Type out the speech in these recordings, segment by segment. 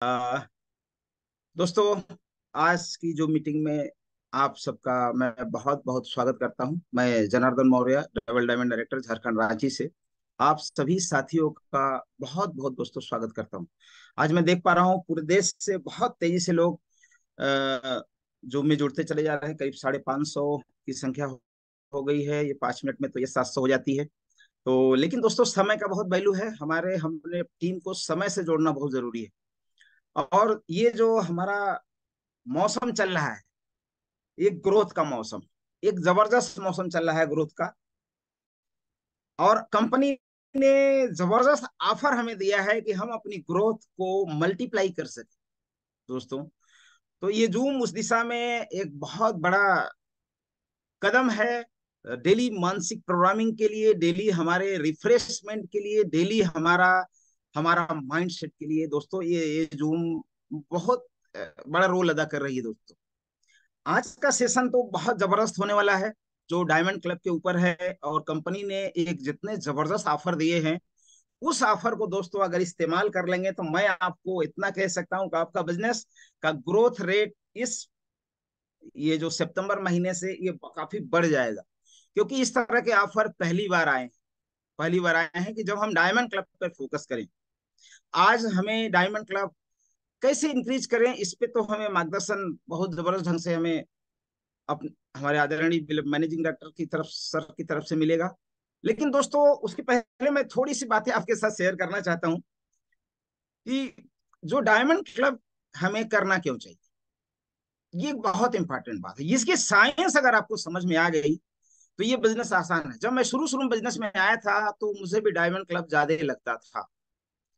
आ, दोस्तों, आज की जो मीटिंग में आप सबका मैं बहुत बहुत स्वागत करता हूं। मैं Janardan Maurya, double diamond director, Jharkhand Ranchi से आप सभी साथियों का बहुत बहुत दोस्तों स्वागत करता हूं। आज मैं देख पा रहा हूं पूरे देश से बहुत तेजी से लोग जूम में जुड़ते चले जा रहे हैं। करीब 550 की संख्या हो गई है। ये 5 मिनट में तो ये 700 हो जाती है। तो लेकिन दोस्तों, समय का बहुत वैल्यू है। हमने टीम को समय से जोड़ना बहुत जरूरी है। और ये जो हमारा मौसम चल रहा है, एक ग्रोथ का मौसम, एक जबरदस्त मौसम चल रहा है ग्रोथ का। और कंपनी ने जबरदस्त ऑफर हमें दिया है कि हम अपनी ग्रोथ को मल्टीप्लाई कर सके दोस्तों। तो ये जूम उस दिशा में एक बहुत बड़ा कदम है। डेली मानसिक प्रोग्रामिंग के लिए, डेली हमारे रिफ्रेशमेंट के लिए, डेली हमारा हमारा माइंड सेट के लिए दोस्तों, ये जूम बहुत बड़ा रोल अदा कर रही है दोस्तों। आज का सेशन तो बहुत जबरदस्त होने वाला है, जो डायमंड क्लब के ऊपर है। और कंपनी ने एक जितने जबरदस्त ऑफर दिए हैं, उस ऑफर को दोस्तों अगर इस्तेमाल कर लेंगे तो मैं आपको इतना कह सकता हूं कि आपका बिजनेस का ग्रोथ रेट इस ये जो सितंबर महीने से ये काफी बढ़ जाएगा। क्योंकि इस तरह के ऑफर पहली बार आए हैं कि जब हम डायमंड क्लब पर फोकस करें। आज हमें डायमंड क्लब कैसे इंक्रीज करें, इस पे तो हमें मार्गदर्शन बहुत जबरदस्त ढंग से हमें अप, हमारे आदरणीय मैनेजिंग डायरेक्टर की तरफ, सर की तरफ से मिलेगा। लेकिन दोस्तों, उसके पहले मैं थोड़ी सी बातें आपके साथ शेयर करना चाहता हूं कि जो डायमंड क्लब हमें करना क्यों चाहिए। ये एक बहुत इंपॉर्टेंट बात है। इसकी साइंस अगर आपको समझ में आ गई तो ये बिजनेस आसान है। जब मैं शुरू शुरू में बिजनेस में आया था तो मुझे भी डायमंड क्लब ज्यादा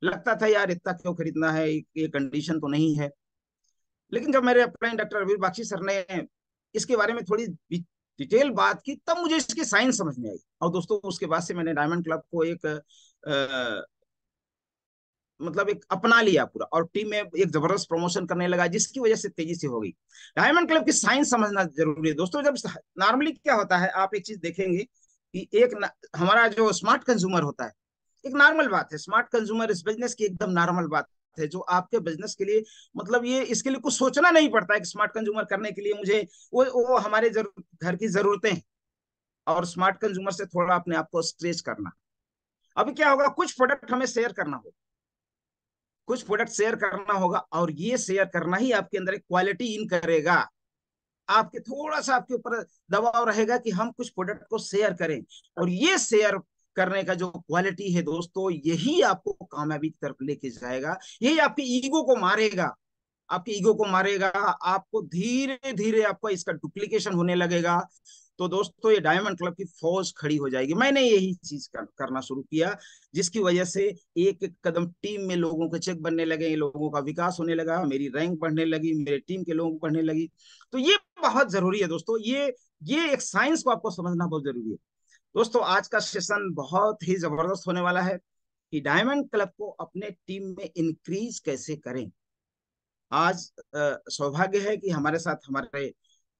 लगता था यार, इतना क्यों खरीदना है, ये कंडीशन तो नहीं है। लेकिन जब मेरे अपने डॉक्टर रवि बख्शी सर ने इसके बारे में थोड़ी डिटेल बात की, तब मुझे इसकी साइंस समझ में आई। और दोस्तों, उसके बाद से मैंने डायमंड क्लब को एक मतलब एक अपना लिया पूरा, और टीम में एक जबरदस्त प्रमोशन करने लगा, जिसकी वजह से तेजी से हो गई। डायमंड क्लब की साइंस समझना जरूरी है दोस्तों। जब नॉर्मली क्या होता है, आप एक चीज देखेंगे कि हमारा जो स्मार्ट कंज्यूमर होता है, एक नॉर्मल बात है। स्मार्ट कंज्यूमर इस बिजनेस की एकदम नॉर्मल बात है, जो आपके बिजनेस के लिए मतलब ये इसके लिए कुछ सोचना नहीं पड़ता है कि स्मार्ट कंज्यूमर करने के लिए मुझे वो हमारे घर की जरूरतें हैं। और स्मार्ट कंज्यूमर से थोड़ा अपने आप को स्ट्रेच करना। अभी क्या होगा, कुछ प्रोडक्ट शेयर करना होगा, और ये शेयर करना ही आपके अंदर एक क्वालिटी इन करेगा। आपके थोड़ा सा आपके ऊपर दबाव रहेगा कि हम कुछ प्रोडक्ट को शेयर करें। और ये शेयर करने का जो क्वालिटी है दोस्तों, यही आपको कामयाबी की तरफ लेके जाएगा। यही आपके ईगो को मारेगा, आपको धीरे धीरे आपका इसका डुप्लीकेशन होने लगेगा। तो दोस्तों, ये डायमंड क्लब की फौज खड़ी हो जाएगी। मैंने यही चीज करना शुरू किया, जिसकी वजह से एक एक कदम टीम में लोगों के चेक बनने लगे, लोगों का विकास होने लगा, मेरी रैंक बढ़ने लगी, मेरे टीम के लोगों को बढ़ने लगी। तो ये बहुत जरूरी है दोस्तों। ये एक साइंस को आपको समझना बहुत जरूरी है दोस्तों। आज का सेशन बहुत ही जबरदस्त होने वाला है कि डायमंड क्लब को अपने टीम में इंक्रीज कैसे करें। आज सौभाग्य है कि हमारे साथ हमारे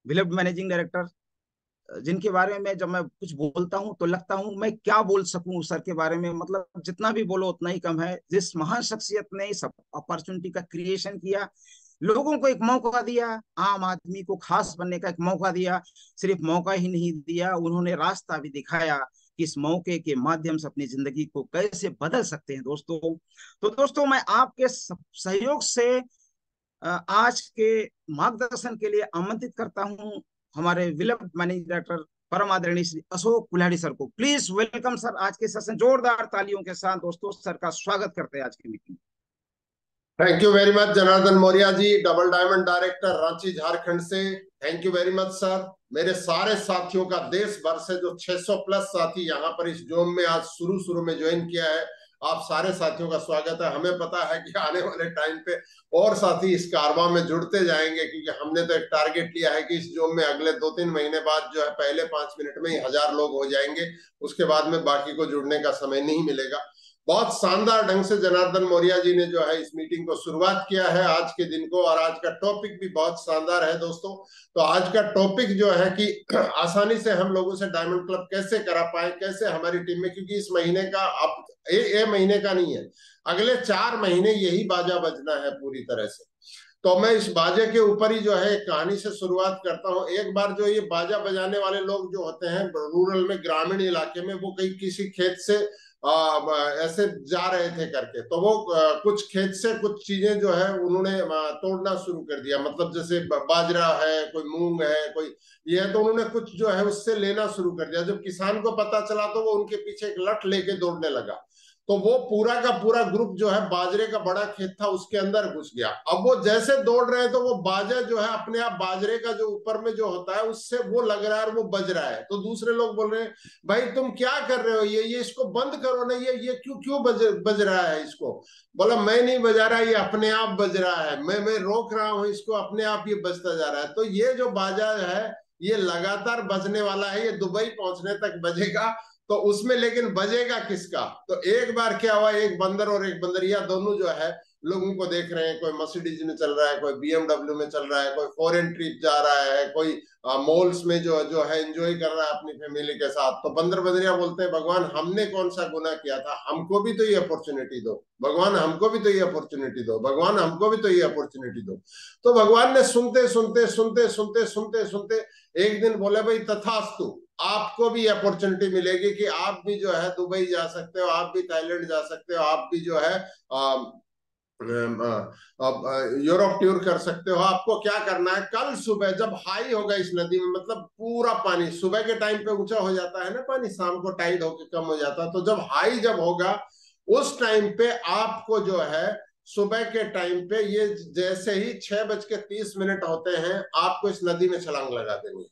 बिलव्ड मैनेजिंग डायरेक्टर, जिनके बारे में जब मैं कुछ बोलता हूं तो लगता हूं मैं क्या बोल सकूं सर के बारे में। मतलब जितना भी बोलो उतना ही कम है। जिस महान शख्सियत ने इस अपॉर्चुनिटी का क्रिएशन किया, लोगों को एक मौका दिया, आम आदमी को खास बनने का एक मौका दिया। सिर्फ मौका ही नहीं दिया, उन्होंने रास्ता भी दिखाया कि इस मौके के माध्यम से अपनी जिंदगी को कैसे बदल सकते हैं दोस्तों। तो दोस्तों, मैं आपके सहयोग से आज के मार्गदर्शन के लिए आमंत्रित करता हूं हमारे विलंब मैनेजिंग डायरेक्टर, परम आदरणीय श्री अशोक कुल्हाड़ी सर को। Please welcome sir. आज के सेशन जोरदार तालियों के साथ दोस्तों सर का स्वागत करते हैं आज की meeting. Thank you very much Janardan Maurya ji, double diamond director Ranchi Jharkhand से। Thank you very much sir. मेरे सारे साथियों का देश भर से जो 600 प्लस साथी यहाँ पर इस जोम में आज शुरू शुरू में ज्वाइन किया है, आप सारे साथियों का स्वागत है। हमें पता है कि आने वाले टाइम पे और साथी इस कारवां में जुड़ते जाएंगे, क्योंकि हमने तो एक टारगेट लिया है कि इस जोम में अगले 2-3 महीने बाद जो है पहले 5 मिनट में ही 1000 लोग हो जाएंगे। उसके बाद में बाकी को जुड़ने का समय नहीं मिलेगा। बहुत शानदार ढंग से जनार्दन मौर्य जी ने जो है इस मीटिंग को शुरुआत किया है आज के दिन को, और आज का टॉपिक भी बहुत शानदार है दोस्तों। तो आज का टॉपिक जो है कि आसानी से हम लोगों से डायमंड क्लब कैसे करा पाए, कैसे हमारी टीम में, क्योंकि इस महीने का अब ये महीने का नहीं है, अगले 4 महीने यही बाजा बजना है पूरी तरह से। तो मैं इस बाजे के ऊपर ही जो है एक कहानी से शुरुआत करता हूँ। एक बार जो ये बाजा बजाने वाले लोग जो होते हैं रूरल में, ग्रामीण इलाके में, वो कहीं किसी खेत से ऐसे जा रहे थे करके, तो वो कुछ खेत से कुछ चीजें जो है उन्होंने तोड़ना शुरू कर दिया। मतलब जैसे बाजरा है, कोई मूंग है, कोई ये है, तो उन्होंने कुछ जो है उससे लेना शुरू कर दिया। जब किसान को पता चला तो वो उनके पीछे एक लठ लेके दौड़ने लगा। तो वो पूरा का पूरा ग्रुप जो है, बाजरे का बड़ा खेत था उसके अंदर घुस गया। अब वो जैसे दौड़ रहे हैं तो वो बाजा जो है अपने आप बाजरे का जो ऊपर में जो होता है उससे वो लग रहा है और वो बज रहा है। तो दूसरे लोग बोल रहे हैं भाई तुम क्या कर रहे हो, ये इसको बंद करो ना, ये क्यों क्यों बज रहा है इसको। बोला मैं नहीं बजा रहा, ये अपने आप बज रहा है, मैं रोक रहा हूं इसको, अपने आप ये बजता जा रहा है। तो ये जो बाजा है ये लगातार बजने वाला है, ये दुबई पहुंचने तक बजेगा। तो उसमें लेकिन बजेगा किसका। तो एक बार क्या हुआ, एक बंदर और एक बंदरिया दोनों जो है लोगों को देख रहे हैं, कोई मर्सिडीज में चल रहा है, कोई बीएमडब्ल्यू में चल रहा है, कोई फॉरेन ट्रिप जा रहा है, कोई मॉल्स में जो जो है एंजॉय कर रहा है अपनी फैमिली के साथ। तो बंदर बंदरिया बोलते हैं भगवान हमने कौन सा गुनाह किया था, हमको भी तो ये अपॉर्चुनिटी दो भगवान, हमको भी तो ये अपॉर्चुनिटी दो भगवान, हमको भी तो ये अपॉर्चुनिटी दो। तो भगवान ने सुनते सुनते सुनते सुनते सुनते सुनते एक दिन बोले भाई तथास्तु, आपको भी अपॉर्चुनिटी मिलेगी कि आप भी जो है दुबई जा सकते हो, आप भी थाईलैंड जा सकते हो, आप भी जो है यूरोप टूर कर सकते हो। आपको क्या करना है, कल सुबह जब हाई होगा इस नदी में, मतलब पूरा पानी सुबह के टाइम पे ऊंचा हो जाता है ना पानी, शाम को टाइड होकर कम हो जाता है, तो जब हाई जब होगा उस टाइम पे आपको जो है सुबह के टाइम पे, ये जैसे ही 6:30 होते हैं, आपको इस नदी में छलांग लगा देनी है।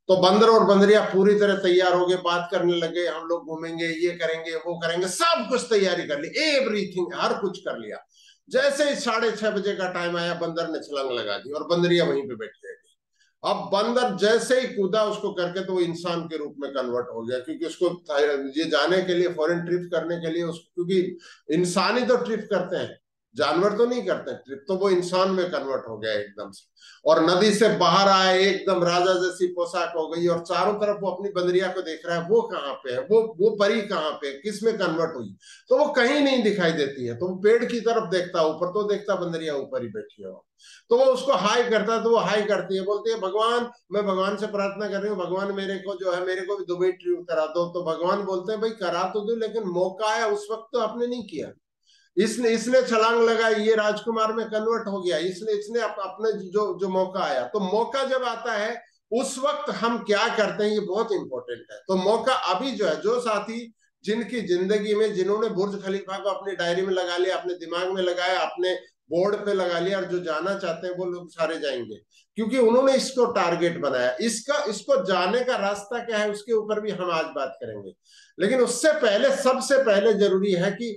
तो बंदर और बंदरिया पूरी तरह तैयार हो गए, बात करने लगे, हम लोग घूमेंगे, ये करेंगे वो करेंगे, सब कुछ तैयारी कर ली, एवरीथिंग हर कुछ कर लिया। जैसे ही 6:30 का टाइम आया, बंदर ने छलांग लगा दी और बंदरिया वहीं पे बैठ गई। अब बंदर जैसे ही कूदा उसको करके, तो वो इंसान के रूप में कन्वर्ट हो गया, क्योंकि उसको ये जाने के लिए, फॉरेन ट्रिप करने के लिए उसको, क्योंकि इंसान ही तो ट्रिप करते हैं, जानवर तो नहीं करते ट्रिप, तो वो इंसान में कन्वर्ट हो गया एकदम से। और नदी से बाहर आए, एकदम राजा जैसी पोशाक हो गई, और चारों तरफ वो अपनी बंदरिया को देख रहा है, वो कहाँ पे है, वो परी कहाँ पे, किस में कन्वर्ट हुई। तो वो कहीं नहीं दिखाई देती है, तो वो पेड़ की तरफ देखता, ऊपर तो देखता बंदरिया ऊपर ही बैठी हो। तो वो उसको हाई करता है, तो वो हाई करती है, बोलती है भगवान, मैं भगवान से प्रार्थना कर रही हूँ, भगवान मेरे को जो है, मेरे को भी दुबई ट्रिप करा दो। तो भगवान बोलते हैं भाई करा तो दो, लेकिन मौका आया उस वक्त तो आपने नहीं किया। इसने इसने छलांग लगाई, ये राजकुमार में कन्वर्ट हो गया, इसने इसने अपने जो जो मौका आया। तो मौका जब आता है उस वक्त हम क्या करते हैं, ये बहुत इंपॉर्टेंट है। तो मौका अभी जो है, जो साथी जिनकी जिंदगी में, जिन्होंने बुर्ज खलीफा को अपनी डायरी में लगा लिया, अपने दिमाग में लगाया, अपने बोर्ड पे लगा लिया, और जो जाना चाहते हैं वो लोग सारे जाएंगे, क्योंकि उन्होंने इसको टारगेट बनाया। इसको जाने का रास्ता क्या है उसके ऊपर भी हम आज बात करेंगे। लेकिन उससे पहले, सबसे पहले जरूरी है कि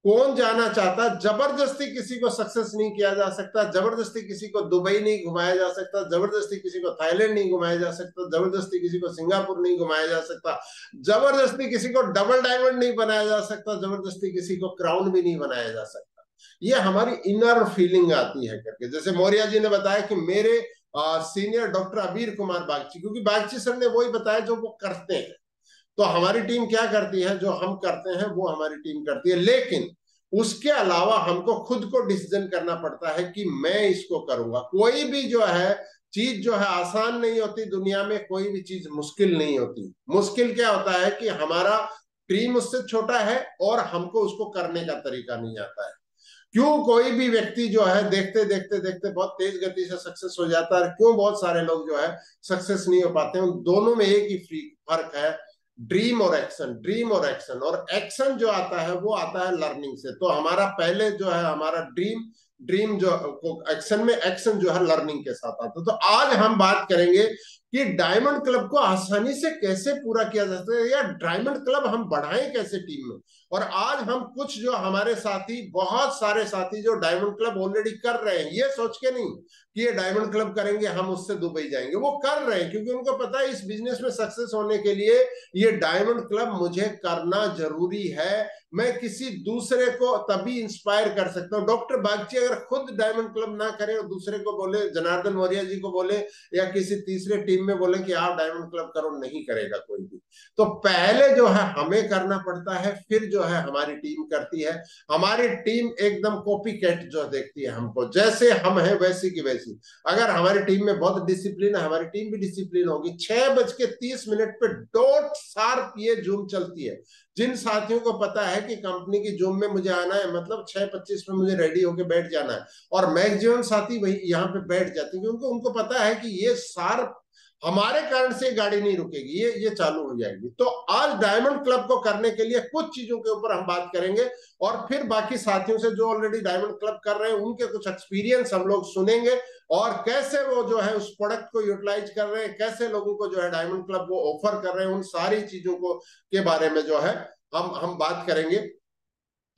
कौन जाना चाहता। जबरदस्ती किसी को सक्सेस नहीं किया जा सकता, जबरदस्ती किसी को दुबई नहीं घुमाया जा सकता, जबरदस्ती किसी को थाईलैंड नहीं घुमाया जा सकता, जबरदस्ती किसी को सिंगापुर नहीं घुमाया जा सकता, जबरदस्ती किसी को डबल डायमंड नहीं बनाया जा सकता, जबरदस्ती किसी को क्राउन भी नहीं बनाया जा सकता। ये हमारी इनर फीलिंग आती है करके। जैसे मौर्य जी ने बताया कि मेरे सीनियर डॉक्टर अबीर कुमार बागची, क्योंकि बागची सर ने वही बताया जो वो करते हैं। तो हमारी टीम क्या करती है, जो हम करते हैं वो हमारी टीम करती है, लेकिन उसके अलावा हमको खुद को डिसीजन करना पड़ता है कि मैं इसको करूंगा। कोई भी जो है चीज जो है आसान नहीं होती दुनिया में, कोई भी चीज मुश्किल नहीं होती। मुश्किल क्या होता है कि हमारा ड्रीम उससे छोटा है और हमको उसको करने का तरीका नहीं आता है। क्यों कोई भी व्यक्ति जो है देखते देखते देखते बहुत तेज गति से सक्सेस हो जाता है, क्यों बहुत सारे लोग जो है सक्सेस नहीं हो पाते हैं। उन दोनों में एक ही फर्क है, ड्रीम और एक्शन। ड्रीम और एक्शन, और एक्शन जो आता है वो आता है लर्निंग से। तो हमारा पहले जो है हमारा ड्रीम जो एक्शन में, एक्शन जो है लर्निंग के साथ आता है। तो आज हम बात करेंगे कि डायमंड क्लब को आसानी से कैसे पूरा किया जा सकता है, या डायमंड क्लब हम बढ़ाएं कैसे टीम में। और आज हम कुछ जो हमारे साथी, बहुत सारे साथी जो डायमंड क्लब ऑलरेडी कर रहे हैं, ये सोच के नहीं कि ये डायमंड क्लब करेंगे हम उससे दुबई जाएंगे, वो कर रहे हैं क्योंकि उनको पता है इस बिजनेस में सक्सेस होने के लिए ये डायमंड क्लब मुझे करना जरूरी है। मैं किसी दूसरे को तभी इंस्पायर कर सकता हूँ। डॉक्टर बागची अगर खुद डायमंड क्लब ना करे और दूसरे को बोले, जनार्दन मौर्य जी को बोले या किसी तीसरे टीम में बोले कि आप डायमंड क्लब करो, नहीं करेगा कोई भी। तो पहले जो है हमें करना पड़ता है, फिर जो है हमारी टीम करती है। हमारी टीम एकदम कॉपी कैट जो देखती है हमको, जैसे हम हैं वैसी की वैसी। अगर हमारी टीम में बहुत डिसिप्लिन है, हमारी टीम भी डिसिप्लिन होगी। 6:30 पे डॉट शार्प ये जूम चलती है। जिन साथियों को पता है कि कंपनी की जूम में मुझे आना है, मतलब 6:25 में मुझे रेडी होके बैठ जाना है, और मैक्सिमम साथी वही यहाँ पे बैठ जाते हैं क्योंकि उनको पता है कि ये शार्प हमारे कारण से गाड़ी नहीं रुकेगी, ये चालू हो जाएगी। तो आज डायमंड क्लब को करने के लिए कुछ चीजों के ऊपर हम बात करेंगे, और फिर बाकी साथियों से जो ऑलरेडी डायमंड क्लब कर रहे हैं उनके कुछ एक्सपीरियंस हम लोग सुनेंगे, और कैसे वो जो है उस प्रोडक्ट को यूटिलाइज कर रहे हैं, कैसे लोगों को जो है डायमंड क्लब वो ऑफर कर रहे हैं, उन सारी चीजों को के बारे में जो है हम बात करेंगे।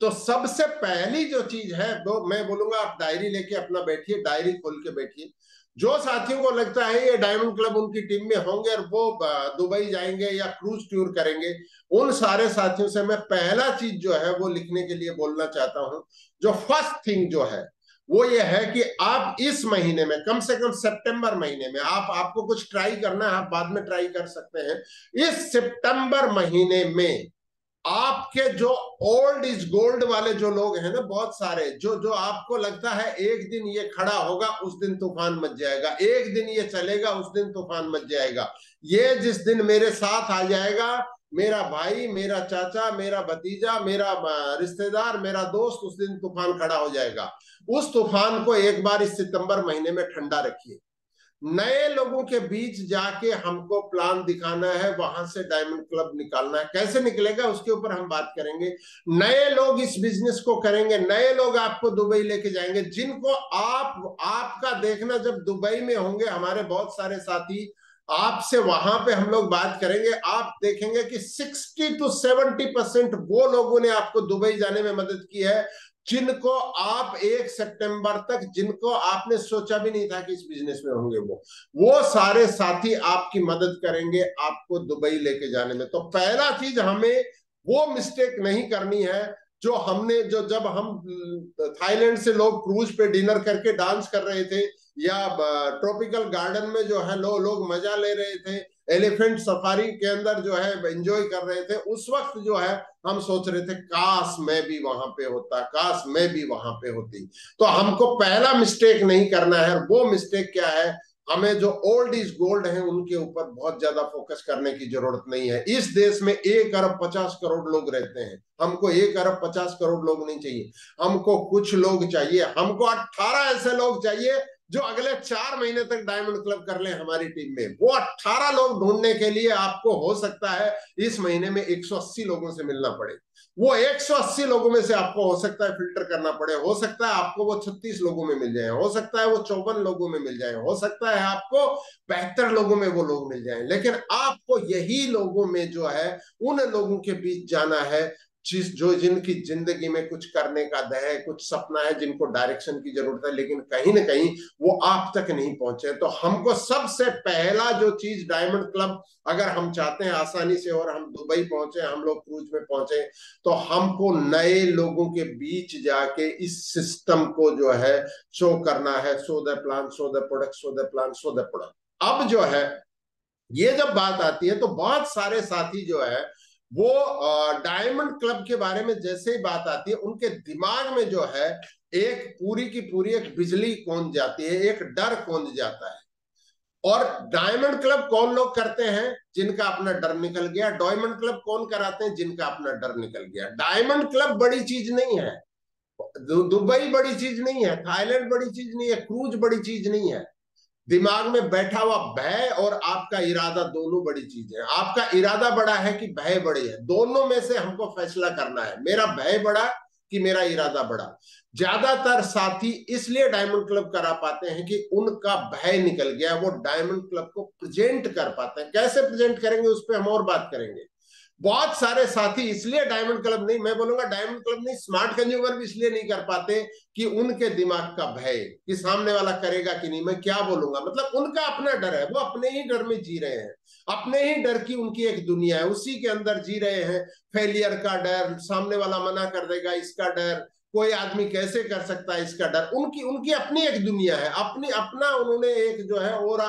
तो सबसे पहली जो चीज है वो मैं बोलूंगा, आप डायरी लेके अपना बैठिए, डायरी खोल के बैठिए। जो साथियों को लगता है ये डायमंड क्लब उनकी टीम में होंगे और वो दुबई जाएंगे या क्रूज टूर करेंगे, उन सारे साथियों से मैं पहला चीज जो है वो लिखने के लिए बोलना चाहता हूं। जो फर्स्ट थिंग जो है वो ये है कि आप इस महीने में, कम से कम सितंबर महीने में, आपको कुछ ट्राई करना है, आप बाद में ट्राई कर सकते हैं। इस सितंबर महीने में आपके जो ओल्ड इज गोल्ड वाले जो लोग हैं ना, बहुत सारे जो जो आपको लगता है एक दिन ये खड़ा होगा उस दिन तूफान मच जाएगा, एक दिन ये चलेगा उस दिन तूफान मच जाएगा, ये जिस दिन मेरे साथ आ जाएगा, मेरा भाई, मेरा चाचा, मेरा भतीजा, मेरा रिश्तेदार, मेरा दोस्त, उस दिन तूफान खड़ा हो जाएगा। उस तूफान को एक बार इस सितंबर महीने में ठंडा रखिए। नए लोगों के बीच जाके हमको प्लान दिखाना है, वहां से डायमंड क्लब निकालना है। कैसे निकलेगा उसके ऊपर हम बात करेंगे। नए लोग इस बिजनेस को करेंगे, नए लोग आपको दुबई लेके जाएंगे, जिनको आपका देखना जब दुबई में होंगे, हमारे बहुत सारे साथी आपसे वहां पे हम लोग बात करेंगे, आप देखेंगे कि 60 to 70% वो लोगों ने आपको दुबई जाने में मदद की है, जिनको आप 1 सितंबर तक, जिनको आपने सोचा भी नहीं था कि इस बिजनेस में होंगे, वो सारे साथी आपकी मदद करेंगे आपको दुबई लेके जाने में। तो पहला चीज, हमें वो मिस्टेक नहीं करनी है जो हमने, जो जब हम थाईलैंड से लोग क्रूज पे डिनर करके डांस कर रहे थे, या ट्रॉपिकल गार्डन में जो है लोग मजा ले रहे थे, एलिफेंट सफारी के अंदर जो है एंजॉय कर रहे थे, उस वक्त जो है हम सोच रहे थे काश मैं भी वहां पे होता, काश मैं भी वहां पे होती। तो हमको पहला मिस्टेक नहीं करना है। वो मिस्टेक क्या है, हमें जो ओल्ड इज गोल्ड है उनके ऊपर बहुत ज्यादा फोकस करने की जरूरत नहीं है। इस देश में 1 अरब 50 करोड़ लोग रहते हैं, हमको 1 अरब 50 करोड़ लोग नहीं चाहिए, हमको कुछ लोग चाहिए। हमको 18 ऐसे लोग चाहिए जो अगले 4 महीने तक डायमंड क्लब कर ले हमारी टीम में। वो 18 लोग ढूंढने के लिए आपको हो सकता है इस महीने में 180 लोगों से मिलना पड़े। वो 180 लोगों में से आपको हो सकता है फिल्टर करना पड़े, हो सकता है आपको वो 36 लोगों में मिल जाए, हो सकता है वो 54 लोगों में मिल जाए, हो सकता है आपको 72 लोगों में वो लोग मिल जाए, लेकिन आपको यही लोगों में जो है उन लोगों के बीच जाना है जिनकी जिंदगी में कुछ करने का दह है, कुछ सपना है, जिनको डायरेक्शन की जरूरत है, लेकिन कहीं ना कहीं वो आप तक नहीं पहुंचे। तो हमको सबसे पहला जो चीज, डायमंड क्लब अगर हम चाहते हैं आसानी से और हम दुबई पहुंचे, हम लोग क्रूज में पहुंचे, तो हमको नए लोगों के बीच जाके इस सिस्टम को जो है शो करना है। Show the plan, show the product, show the plan, show the product. अब जो है ये जब बात आती है तो बहुत सारे साथी जो है वो डायमंड क्लब के बारे में जैसे ही बात आती है, उनके दिमाग में जो है एक पूरी की पूरी एक बिजली कौंध जाती है, एक डर कौंध जाता है। और डायमंड क्लब कौन लोग करते हैं, जिनका अपना डर निकल गया। डायमंड क्लब कौन कराते हैं, जिनका अपना डर निकल गया। डायमंड क्लब बड़ी चीज नहीं है, दुबई बड़ी चीज नहीं है, थाईलैंड बड़ी चीज नहीं है, क्रूज बड़ी चीज नहीं है। दिमाग में बैठा हुआ भय और आपका इरादा दोनों बड़ी चीज है। आपका इरादा बड़ा है कि भय बड़ी है, दोनों में से हमको फैसला करना है। मेरा भय बड़ा कि मेरा इरादा बढ़ा। ज्यादातर साथी इसलिए डायमंड क्लब करा पाते हैं कि उनका भय निकल गया, वो डायमंड क्लब को प्रेजेंट कर पाते हैं। कैसे प्रेजेंट करेंगे उस पर हम और बात करेंगे। बहुत सारे साथी इसलिए डायमंड क्लब नहीं, मैं बोलूंगा डायमंड क्लब नहीं, स्मार्ट कंज्यूमर भी इसलिए नहीं कर पाते कि उनके दिमाग का भय कि सामने वाला करेगा कि नहीं, मैं क्या बोलूंगा, मतलब उनका अपना डर है, वो अपने ही डर में जी रहे हैं, अपने ही डर की उनकी एक दुनिया है, उसी के अंदर जी रहे हैं। फेलियर का डर, सामने वाला मना कर देगा इसका डर, कोई आदमी कैसे कर सकता है इसका डर, उनकी उनकी अपनी एक दुनिया है, अपनी अपना उन्होंने एक जो है ओरा,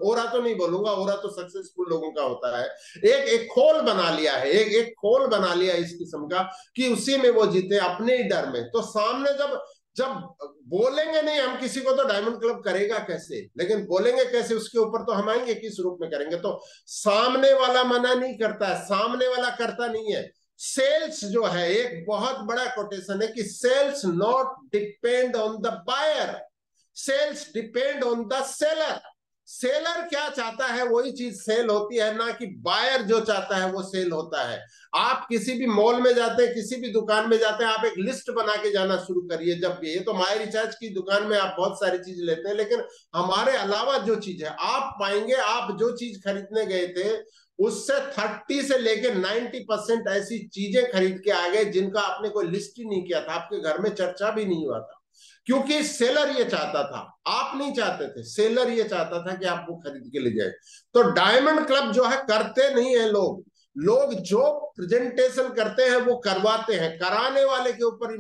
ओरा तो नहीं बोलूंगा, ओरा तो सक्सेसफुल लोगों का होता है, एक एक खोल बना लिया है, एक एक खोल बना लिया इस किस्म का कि उसी में वो जीते अपने ही डर में। तो सामने जब जब बोलेंगे नहीं हम किसी को, तो डायमंड क्लब करेगा कैसे, लेकिन बोलेंगे कैसे उसके ऊपर तो हम आएंगे, किस रूप में करेंगे। तो सामने वाला मना नहीं करता है, सामने वाला करता नहीं है। सेल्स जो है, एक बहुत बड़ा कोटेशन है कि sales not depend on the buyer, sales depend on the seller. Seller क्या चाहता है वही चीज सेल होती है, ना कि बायर जो चाहता है वो सेल होता है। आप किसी भी मॉल में जाते हैं, किसी भी दुकान में जाते हैं, आप एक लिस्ट बना के जाना शुरू करिए। जब भी, ये तो माई रिचार्ज की दुकान में आप बहुत सारी चीज लेते हैं, लेकिन हमारे अलावा जो चीज है आप पाएंगे, आप जो चीज खरीदने गए थे उससे 30 से लेकर 90% ऐसी चीजें खरीद के आ गए जिनका आपने कोई लिस्ट ही नहीं किया था, आपके घर में चर्चा भी नहीं हुआ था, क्योंकि सेलर ये चाहता था, आप नहीं चाहते थे, सेलर ये चाहता था कि आप वो खरीद के ले जाए। तो डायमंड क्लब जो है करते नहीं है लोग, लोग जो प्रेजेंटेशन करते हैं वो करवाते हैं। कराने वाले के ऊपर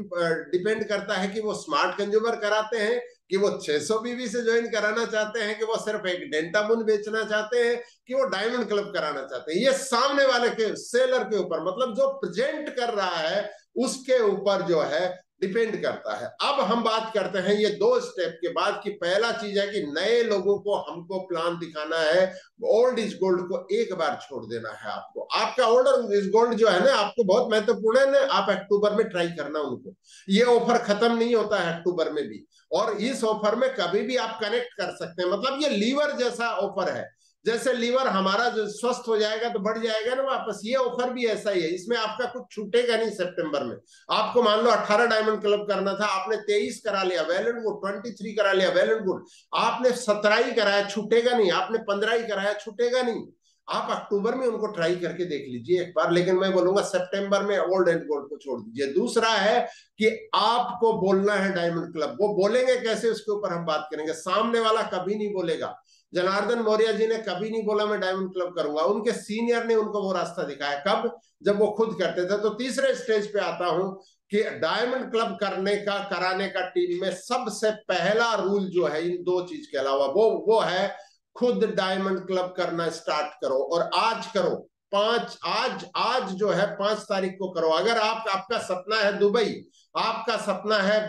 डिपेंड करता है कि वो स्मार्ट कंज्यूमर कराते हैं, कि वो 600 बीवी से ज्वाइन कराना चाहते हैं, कि वो सिर्फ एक डेंटामुन बेचना चाहते हैं, कि वो डायमंड क्लब कराना चाहते हैं। ये सामने वाले के, सेलर के ऊपर, मतलब जो प्रेजेंट कर रहा है उसके ऊपर जो है डिपेंड करता है। अब हम बात करते हैं ये 2 स्टेप के बाद कि पहला चीज है कि नए लोगों को हमको प्लान दिखाना है, ओल्ड इज गोल्ड को एक बार छोड़ देना है आपको। आपका ओल्ड इज गोल्ड जो है ना, आपको बहुत महत्वपूर्ण है ना, आप अक्टूबर में ट्राई करना उनको। ये ऑफर खत्म नहीं होता है अक्टूबर में भी, और इस ऑफर में कभी भी आप कनेक्ट कर सकते हैं। मतलब ये लीवर जैसा ऑफर है, जैसे लीवर हमारा जो स्वस्थ हो जाएगा तो बढ़ जाएगा ना वापस, ये ऑफर भी ऐसा ही है। इसमें आपका कुछ छूटेगा नहीं। सितंबर में आपको मान लो 18 डायमंड क्लब करना था, आपने 23 करा लिया, वेल एंड गुड। 23 करा लिया, वेल एंड गुड। आपने 17 ही कराया, छूटेगा नहीं। आपने 15 ही कराया, छूटेगा नहीं। आप अक्टूबर में उनको ट्राई करके देख लीजिए एक बार, लेकिन मैं बोलूंगा सितंबर में ओल्ड एंड गोल्ड को छोड़ दीजिए। दूसरा है कि आपको बोलना है डायमंड क्लब। वो बोलेंगे कैसे उसके ऊपर हम बात करेंगे। सामने वाला कभी नहीं बोलेगा। जनार्दन मौर्य जी ने कभी नहीं बोला मैं डायमंड क्लब करूंगा, उनके सीनियर ने उनको वो रास्ता दिखाया। कब? जब वो खुद करते थे। तो तीसरे स्टेज पे आता हूं कि डायमंड क्लब करने का, कराने का टीम में सबसे पहला रूल जो है इन 2 चीज के अलावा, वो है खुद डायमंड क्लब करना स्टार्ट करो, और आज करो। आज जो है 5 तारीख को करो। अगर आपका सपना है दुबई, आपका सपना है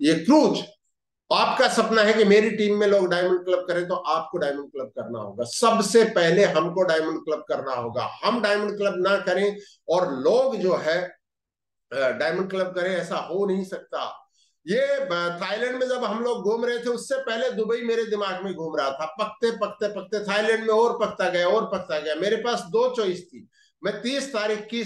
ये क्रूज, आपका सपना है कि मेरी टीम में लोग डायमंड क्लब करें, तो आपको डायमंड क्लब करना होगा। सबसे पहले हमको डायमंड क्लब करना होगा। हम डायमंड क्लब ना करें और लोग जो है डायमंड क्लब करें, ऐसा हो नहीं सकता। ये थाईलैंड में जब हम लोग घूम रहे थे, उससे पहले दुबई मेरे दिमाग में घूम रहा था। पकते पकते पकते थाईलैंड में और पकता गया और पकता गया। मेरे पास 2 चॉइस थी। मैं 30 तारीख की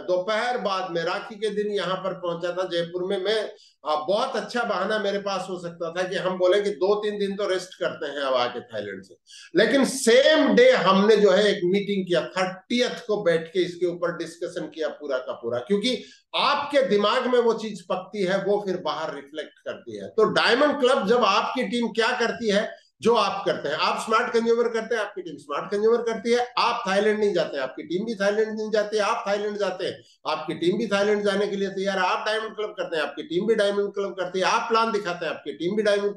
दोपहर बाद में, राखी के दिन यहाँ पर पहुंचा था जयपुर में। मैं बहुत अच्छा बहाना मेरे पास हो सकता था कि हम बोले कि 2-3 दिन तो रेस्ट करते हैं अब आके थाईलैंड से। लेकिन सेम डे हमने जो है एक मीटिंग किया, 30th को बैठ के इसके ऊपर डिस्कशन किया पूरा का पूरा, क्योंकि आपके दिमाग में वो चीज पकती है, वो फिर बाहर रिफ्लेक्ट करती है। तो डायमंड क्लब जब आपकी टीम क्या करती है, जो आप करते हैं, आप स्मार्ट कंज्यूमर करते हैं, आपकी टीम स्मार्ट कंज्यूमर करती है। आप थाईलैंड नहीं जाते हैं, आपकी टीम भी थाईलैंड नहीं जाती है। आप थाईलैंड जाते हैं, आपकी टीम भी थाईलैंड जाने के लिए तैयार है। आप डायमंड क्लब करते हैं, आपकी टीम भी डायमंड क्लब करती है। आप प्लान दिखाते हैं, आपकी टीम भी डायमंड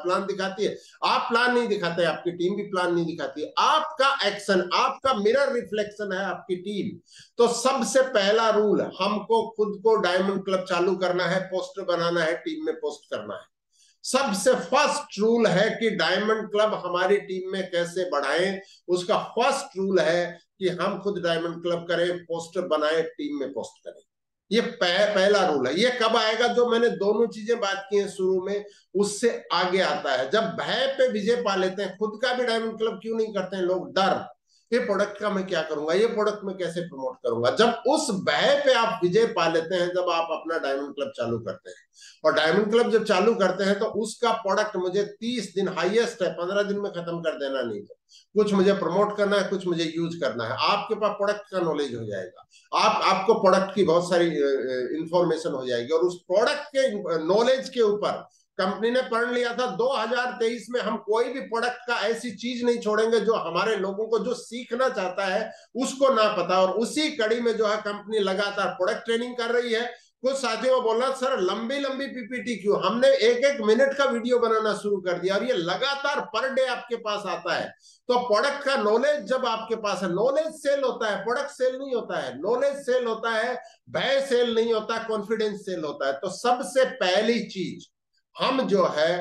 प्लान दिखाती है। आप प्लान नहीं दिखाते, आपकी टीम भी प्लान नहीं दिखाती है। आपका एक्शन, आपका मिरर रिफ्लेक्शन है आपकी टीम। तो सबसे पहला रूल, हमको खुद को डायमंड क्लब चालू करना है, पोस्टर बनाना है, टीम में पोस्ट करना है। सबसे फर्स्ट रूल है कि डायमंड क्लब हमारी टीम में कैसे बढ़ाएं। उसका फर्स्ट रूल है कि हम खुद डायमंड क्लब करें, पोस्टर बनाएं, टीम में पोस्ट करें। ये पहला रूल है। ये कब आएगा? जो मैंने दोनों चीजें बात की हैं शुरू में, उससे आगे आता है। जब भय पे विजय पा लेते हैं, खुद का भी डायमंड क्लब क्यों नहीं करते हैं लोग? डर। ये प्रोडक्ट का मैं क्या करूंगा, ये प्रोडक्ट मैं कैसे प्रमोट करूंगा। जब उस भय पे आप विजय पा लेते हैं, जब आप अपना डायमंड क्लब चालू करते हैं, और डायमंड क्लब जब चालू करते हैं तो उसका प्रोडक्ट मुझे 30 दिन हाईएस्ट है, 15 दिन में खत्म कर देना नहीं है। कुछ मुझे प्रमोट करना है, कुछ मुझे यूज करना है। आपके पास प्रोडक्ट का नॉलेज हो जाएगा, आपको प्रोडक्ट की बहुत सारी इंफॉर्मेशन हो जाएगी, और उस प्रोडक्ट के नॉलेज के ऊपर कंपनी ने पढ़ लिया था 2023 में हम कोई भी प्रोडक्ट का ऐसी चीज नहीं छोड़ेंगे जो हमारे लोगों को जो सीखना चाहता है उसको ना पता। और उसी कड़ी में जो है कंपनी लगातार प्रोडक्ट ट्रेनिंग कर रही है। कुछ साथियों को बोलना, सर लंबी लंबी पीपीटी क्यों, हमने 1-1 मिनट का वीडियो बनाना शुरू कर दिया, और ये लगातार पर डे आपके पास आता है। तो प्रोडक्ट का नॉलेज जब आपके पास है, नॉलेज सेल होता है, प्रोडक्ट सेल नहीं होता है। नॉलेज सेल होता है, भय सेल नहीं होता, कॉन्फिडेंस सेल होता है। तो सबसे पहली चीज हम जो है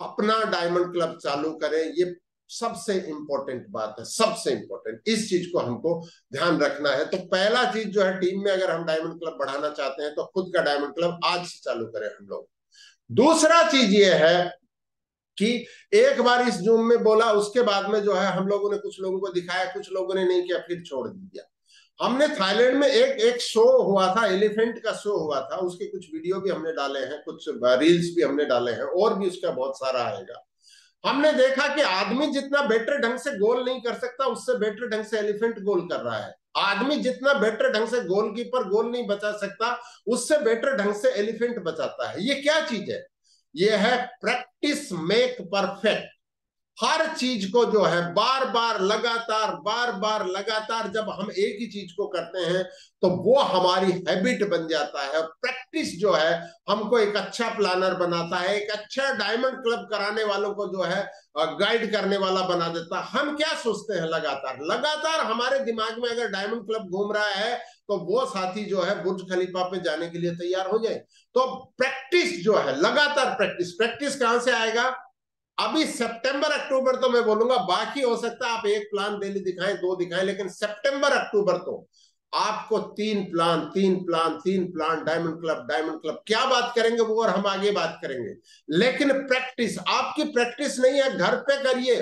अपना डायमंड क्लब चालू करें, ये सबसे इंपॉर्टेंट बात है, सबसे इंपॉर्टेंट। इस चीज को हमको ध्यान रखना है। तो पहला चीज जो है, टीम में अगर हम डायमंड क्लब बढ़ाना चाहते हैं तो खुद का डायमंड क्लब आज से चालू करें हम लोग। दूसरा चीज ये है कि एक बार इस जूम में बोला, उसके बाद में जो है हम लोगों ने कुछ लोगों को दिखाया, कुछ लोगों ने नहीं किया, फिर छोड़ दिया। हमने थाईलैंड में एक एक शो हुआ था, एलिफेंट का शो हुआ था, उसके कुछ वीडियो भी हमने डाले हैं, कुछ रील्स भी हमने डाले हैं, और भी उसका बहुत सारा आएगा। हमने देखा कि आदमी जितना बेटर ढंग से गोल नहीं कर सकता, उससे बेटर ढंग से एलिफेंट गोल कर रहा है। आदमी जितना बेटर ढंग से गोलकीपर गोल नहीं बचा सकता, उससे बेटर ढंग से एलिफेंट बचाता है। ये क्या चीज है? ये है प्रैक्टिस मेक परफेक्ट। हर चीज को जो है बार बार लगातार जब हम एक ही चीज को करते हैं तो वो हमारी हैबिट बन जाता है। प्रैक्टिस जो है हमको एक अच्छा प्लानर बनाता है, एक अच्छा डायमंड क्लब कराने वालों को जो है गाइड करने वाला बना देता है। हम क्या सोचते हैं, लगातार लगातार हमारे दिमाग में अगर डायमंड क्लब घूम रहा है तो वो साथी जो है बुर्ज खलीफा पे जाने के लिए तैयार हो जाए। तो प्रैक्टिस जो है, लगातार प्रैक्टिस। प्रैक्टिस कहां से आएगा? अभी सितंबर अक्टूबर तो मैं बोलूंगा, बाकी हो सकता है आप एक प्लान डेली दिखाएं, 2 दिखाएं, लेकिन सितंबर अक्टूबर तो आपको 3 प्लान डायमंड क्लब क्या बात करेंगे वो, और हम आगे बात करेंगे। लेकिन प्रैक्टिस, आपकी प्रैक्टिस नहीं है, घर पे करिए,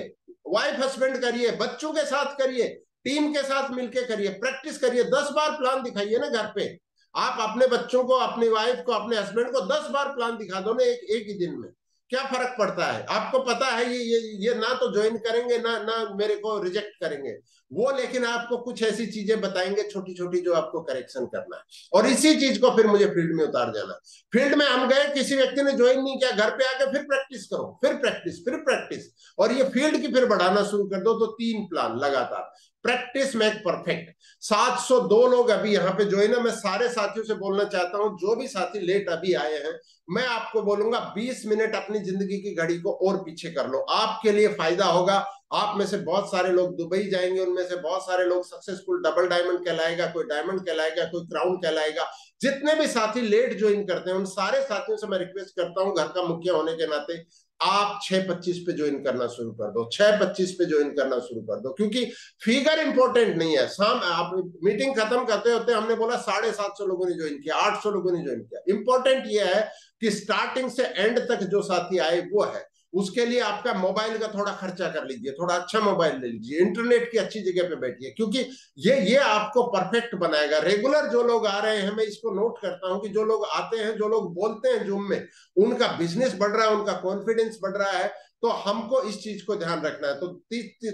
वाइफ हस्बैंड करिए, बच्चों के साथ करिए, टीम के साथ मिलकर करिए, प्रैक्टिस करिए। 10 बार प्लान दिखाइए ना घर पे। आप अपने बच्चों को, अपनी वाइफ को, अपने हस्बैंड को 10 बार प्लान दिखा दो ना, एक ही दिन में। क्या फर्क पड़ता है? आपको पता है ये ना तो ज्वाइन करेंगे, ना ना मेरे को रिजेक्ट करेंगे वो, लेकिन आपको कुछ ऐसी चीजें बताएंगे छोटी छोटी जो आपको करेक्शन करना है, और इसी चीज को फिर मुझे फील्ड में उतार जाना। फील्ड में हम गए, किसी व्यक्ति ने ज्वाइन नहीं किया, घर पे आके फिर प्रैक्टिस करो, फिर प्रैक्टिस, फिर प्रैक्टिस, और ये फील्ड की फिर बढ़ाना शुरू कर दो। तो 3 प्लान लगातार, प्रैक्टिस मेक परफेक्ट। 702 लोग अभी यहाँ पे ज्वाइन है। मैं सारे साथियों से बोलना चाहता हूँ, जो भी साथी लेट अभी आए हैं, मैं आपको बोलूंगा 20 मिनट अपनी जिंदगी की घड़ी को और पीछे कर लो, आपके लिए फायदा होगा। आप में से बहुत सारे लोग दुबई जाएंगे, उनमें से बहुत सारे लोग सक्सेसफुल डबल डायमंड कहलाएगा, कोई डायमंड कहलाएगा, कोई क्राउन कहलाएगा। जितने भी साथी लेट ज्वाइन करते हैं उन सारे साथियों से मैं रिक्वेस्ट करता हूं, घर का मुखिया होने के नाते, आप 6:25 पे ज्वाइन करना शुरू कर दो, 6:25 पे ज्वाइन करना शुरू कर दो, क्योंकि फिगर इंपॉर्टेंट नहीं है। शाम आप मीटिंग खत्म करते होते हमने बोला 750 लोगों ने ज्वाइन किया, 800 लोगों ने ज्वाइन किया। इंपॉर्टेंट यह है कि स्टार्टिंग से एंड तक जो साथी आए वो है। उसके लिए आपका मोबाइल का थोड़ा खर्चा कर लीजिए, थोड़ा अच्छा मोबाइल ले लीजिए, इंटरनेट की अच्छी जगह पे बैठिए, क्योंकि ये आपको परफेक्ट बनाएगा। रेगुलर जो लोग आ रहे हैं, मैं इसको नोट करता हूं कि जो लोग आते हैं, जो लोग बोलते हैं जूम में, उनका बिजनेस बढ़ रहा है, उनका कॉन्फिडेंस बढ़ रहा है। तो हमको इस चीज को ध्यान रखना है। तो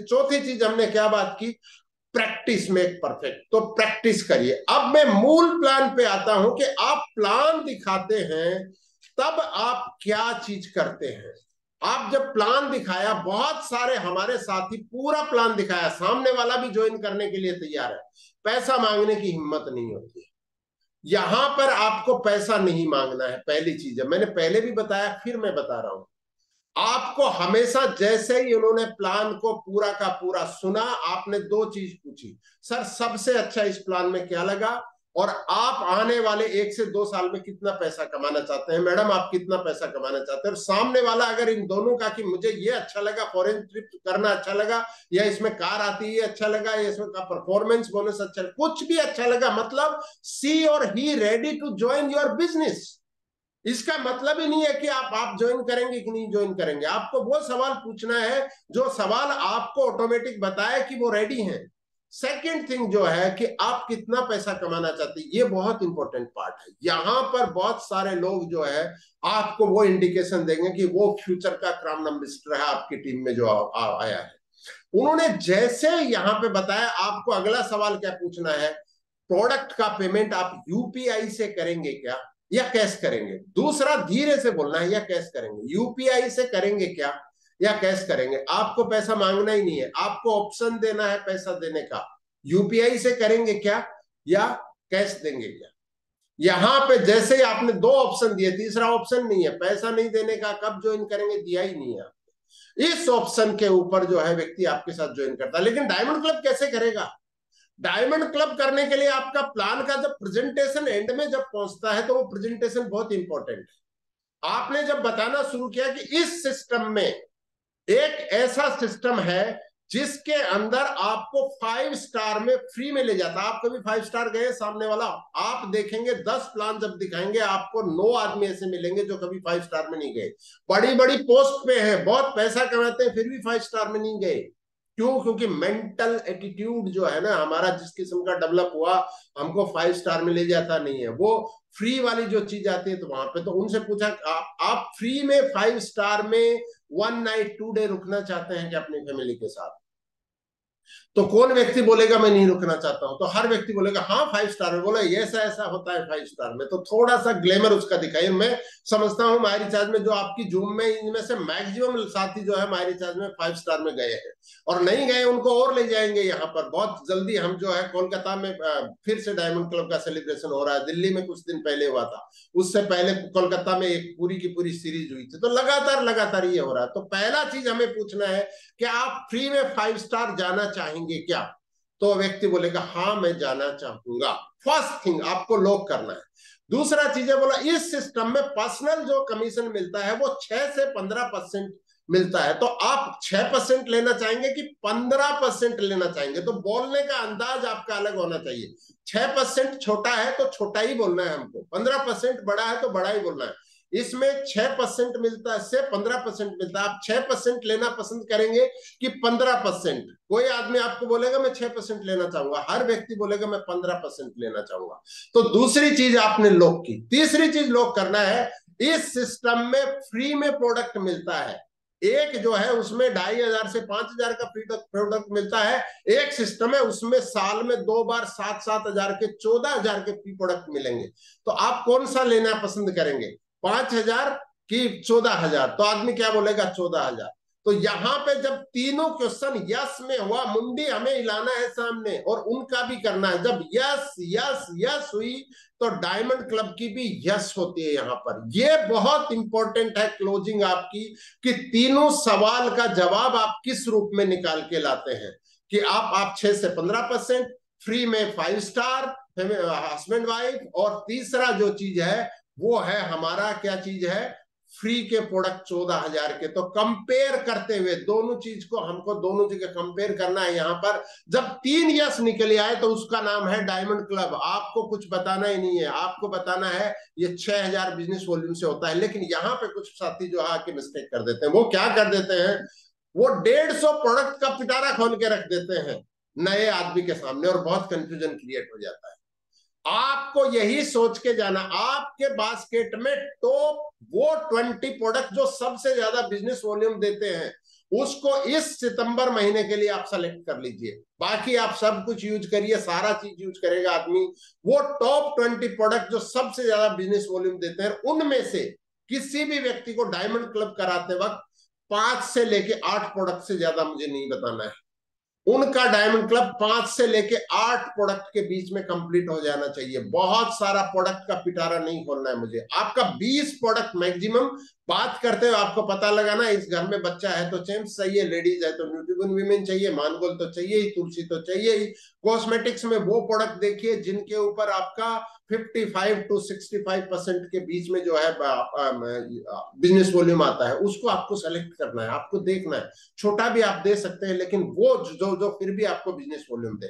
चौथी चीज हमने क्या बात की? Practice make perfect. तो प्रैक्टिस करिए। अब मैं मूल प्लान पे आता हूं कि आप प्लान दिखाते हैं तब आप क्या चीज करते हैं। आप जब प्लान दिखाया, बहुत सारे हमारे साथी पूरा प्लान दिखाया, सामने वाला भी ज्वाइन करने के लिए तैयार है, पैसा मांगने की हिम्मत नहीं होती। यहां पर आपको पैसा नहीं मांगना है, पहली चीज है, मैंने पहले भी बताया, फिर मैं बता रहा हूं। आपको हमेशा, जैसे ही उन्होंने प्लान को पूरा का पूरा सुना, आपने 2 चीज पूछी, सर सबसे अच्छा इस प्लान में क्या लगा, और आप आने वाले 1 से 2 साल में कितना पैसा कमाना चाहते हैं, मैडम आप कितना पैसा कमाना चाहते हैं। और सामने वाला अगर इन दोनों का कि मुझे ये अच्छा लगा, फॉरेन ट्रिप करना अच्छा लगा, या इसमें कार आती है अच्छा लगा, या इसमें का परफॉर्मेंस बोनस अच्छा लगा, कुछ भी अच्छा लगा, मतलब सी और ही ready to join your business. इसका मतलब ही नहीं है कि आप ज्वाइन करेंगे कि नहीं ज्वाइन करेंगे। आपको वो सवाल पूछना है जो सवाल आपको ऑटोमेटिक बताए कि वो रेडी हैं। सेकेंड थिंग जो है कि आप कितना पैसा कमाना चाहते हैं, ये बहुत इंपॉर्टेंट पार्ट है। यहां पर बहुत सारे लोग जो है आपको वो इंडिकेशन देंगे कि वो फ्यूचर का क्राउन मिनिस्टर है आपकी टीम में जो आया है। उन्होंने जैसे यहां पे बताया, आपको अगला सवाल क्या पूछना है, प्रोडक्ट का पेमेंट आप यूपीआई से करेंगे क्या या कैश करेंगे? दूसरा, धीरे से बोलना है, या कैश करेंगे। यूपीआई से करेंगे क्या या कैश करेंगे? आपको पैसा मांगना ही नहीं है, आपको ऑप्शन देना है पैसा देने का। यूपीआई से करेंगे क्या या कैश देंगे क्या? यहां पे जैसे ही आपने दो ऑप्शन दिए, तीसरा ऑप्शन नहीं है, पैसा नहीं देने का, कब ज्वाइन करेंगे दिया ही नहीं है। इस ऑप्शन के ऊपर जो है व्यक्ति आपके साथ ज्वाइन करता है। लेकिन डायमंड क्लब कैसे करेगा? डायमंड क्लब करने के लिए आपका प्लान का जब प्रेजेंटेशन एंड में जब पहुंचता है, तो वो प्रेजेंटेशन बहुत इंपॉर्टेंट है। आपने जब बताना शुरू किया कि इस सिस्टम में एक ऐसा सिस्टम है जिसके अंदर आपको 5 स्टार में फ्री में ले जाता है। आप कभी 5 स्टार गए? सामने वाला आप देखेंगे 10 प्लान जब दिखाएंगे, आपको 9 आदमी ऐसे मिलेंगे जो कभी 5 स्टार में नहीं गए। बड़ी बड़ी पोस्ट पे हैं, बहुत पैसा कमाते हैं, फिर भी 5 स्टार में नहीं गए। क्यों? क्योंकि मेंटल एटीट्यूड जो है ना हमारा, जिस किस्म का डेवलप हुआ, हमको 5 स्टार में ले जाता नहीं है। वो फ्री वाली जो चीज आती है, तो वहां पे तो उनसे पूछा, आप फ्री में 5 स्टार में 1 नाइट 2 डे रुकना चाहते हैं क्या अपनी फैमिली के साथ? तो कौन व्यक्ति बोलेगा मैं नहीं रुकना चाहता हूं? तो हर व्यक्ति बोलेगा हाँ 5 स्टार में। बोला ये ऐसा ऐसा होता है 5 स्टार में, तो थोड़ा सा ग्लैमर उसका दिखाइए। मैं समझता हूँ माई रिचार्ज में जो आपकी जूम में, इनमें से मैक्सिमम साथी जो है माई रिचार्ज में 5 स्टार में गए हैं, और नहीं गए उनको और ले जाएंगे। यहाँ पर बहुत जल्दी हम जो है कोलकाता में फिर से डायमंड क्लब का सेलिब्रेशन हो रहा है। दिल्ली में कुछ दिन पहले हुआ था, उससे पहले कोलकाता में एक पूरी की पूरी सीरीज हुई थी। तो लगातार लगातार ये हो रहा है। तो पहला चीज हमें पूछना है कि आप फ्री में 5 स्टार जाना चाहेंगे क्या? तो व्यक्ति बोलेगा हाँ मैं जाना चाहूंगा। फर्स्ट थिंग आपको लॉक करना है। दूसरा चीज है, बोला इस सिस्टम में पर्सनल जो कमीशन मिलता है वो 6 से 15% मिलता है। तो आप 6% लेना चाहेंगे कि 15% लेना चाहेंगे? तो बोलने का अंदाज आपका अलग होना चाहिए। 6% छोटा है तो छोटा ही बोलना है हमको, 15% बड़ा है तो बड़ा ही बोलना है। इसमें 6% मिलता है से 15% मिलता है। आप 6% लेना पसंद करेंगे कि 15%? कोई आदमी आपको बोलेगा मैं 6% लेना चाहूंगा, हर व्यक्ति बोलेगा मैं 15% लेना चाहूंगा। तो दूसरी चीज आपने लॉक की। तीसरी चीज लॉक करना है, इस सिस्टम में फ्री में प्रोडक्ट मिलता है। एक जो है उसमें 2500 से 5000 का फ्री प्रोडक्ट मिलता है। एक सिस्टम है उसमें साल में 2 बार 7-7 हजार के 14,000 के फ्री प्रोडक्ट मिलेंगे। तो आप कौन सा लेना पसंद करेंगे, 5,000 की 14,000? तो आदमी क्या बोलेगा, 14,000। तो यहां पे जब तीनों क्वेश्चन यस में हुआ, मुंडी हमें हिलाना है सामने, और उनका भी करना है। जब यस यस यस हुई तो डायमंड क्लब की भी यस होती है। यहां पर ये बहुत इंपॉर्टेंट है क्लोजिंग आपकी, कि तीनों सवाल का जवाब आप किस रूप में निकाल के लाते हैं। कि आप 6 से 15%, फ्री में 5 स्टार, हस्बैंड वाइफ, और तीसरा जो चीज है वो है हमारा क्या चीज है, फ्री के प्रोडक्ट 14,000 के। तो कंपेयर करते हुए दोनों चीज को, हमको दोनों चीज कंपेयर करना है। यहां पर जब 3 यस निकले आए तो उसका नाम है डायमंड क्लब। आपको कुछ बताना ही नहीं है, आपको बताना है ये 6,000 बिजनेस वॉल्यूम से होता है। लेकिन यहाँ पे कुछ साथी जो आके मिस्टेक कर देते हैं। वो क्या कर देते हैं, वो 150 प्रोडक्ट का पिटारा खोल के रख देते हैं नए आदमी के सामने, और बहुत कंफ्यूजन क्रिएट हो जाता है। आपको यही सोच के जाना, आपके बास्केट में टॉप वो 20 प्रोडक्ट जो सबसे ज्यादा बिजनेस वॉल्यूम देते हैं, उसको इस सितंबर महीने के लिए आप सेलेक्ट कर लीजिए। बाकी आप सब कुछ यूज करिए, सारा चीज यूज करेगा आदमी। वो टॉप 20 प्रोडक्ट जो सबसे ज्यादा बिजनेस वॉल्यूम देते हैं, उनमें से किसी भी व्यक्ति को डायमंड क्लब कराते वक्त 5 से लेके 8 प्रोडक्ट से ज्यादा मुझे नहीं बताना है। उनका डायमंड क्लब 5 से लेके 8 प्रोडक्ट के बीच में कंप्लीट हो जाना चाहिए। बहुत सारा प्रोडक्ट का पिटारा नहीं खोलना है मुझे। आपका 20 प्रोडक्ट मैक्सिमम। बात करते हो आपको पता लगा ना, इस घर में बच्चा है तो चेम्स चाहिए, लेडीज है तो न्यूट्रिबन वीमेन चाहिए, मानगोल तो चाहिए ही, तुलसी तो चाहिए ही। कॉस्मेटिक्स में वो प्रोडक्ट देखिए जिनके ऊपर आपका 55 to 65% के बीच में जो है बिजनेस वॉल्यूम आता है, उसको आपको सेलेक्ट करना है, आपको देखना है। छोटा भी आप दे सकते हैं, लेकिन वो जो जो फिर भी आपको बिजनेस वॉल्यूम दे,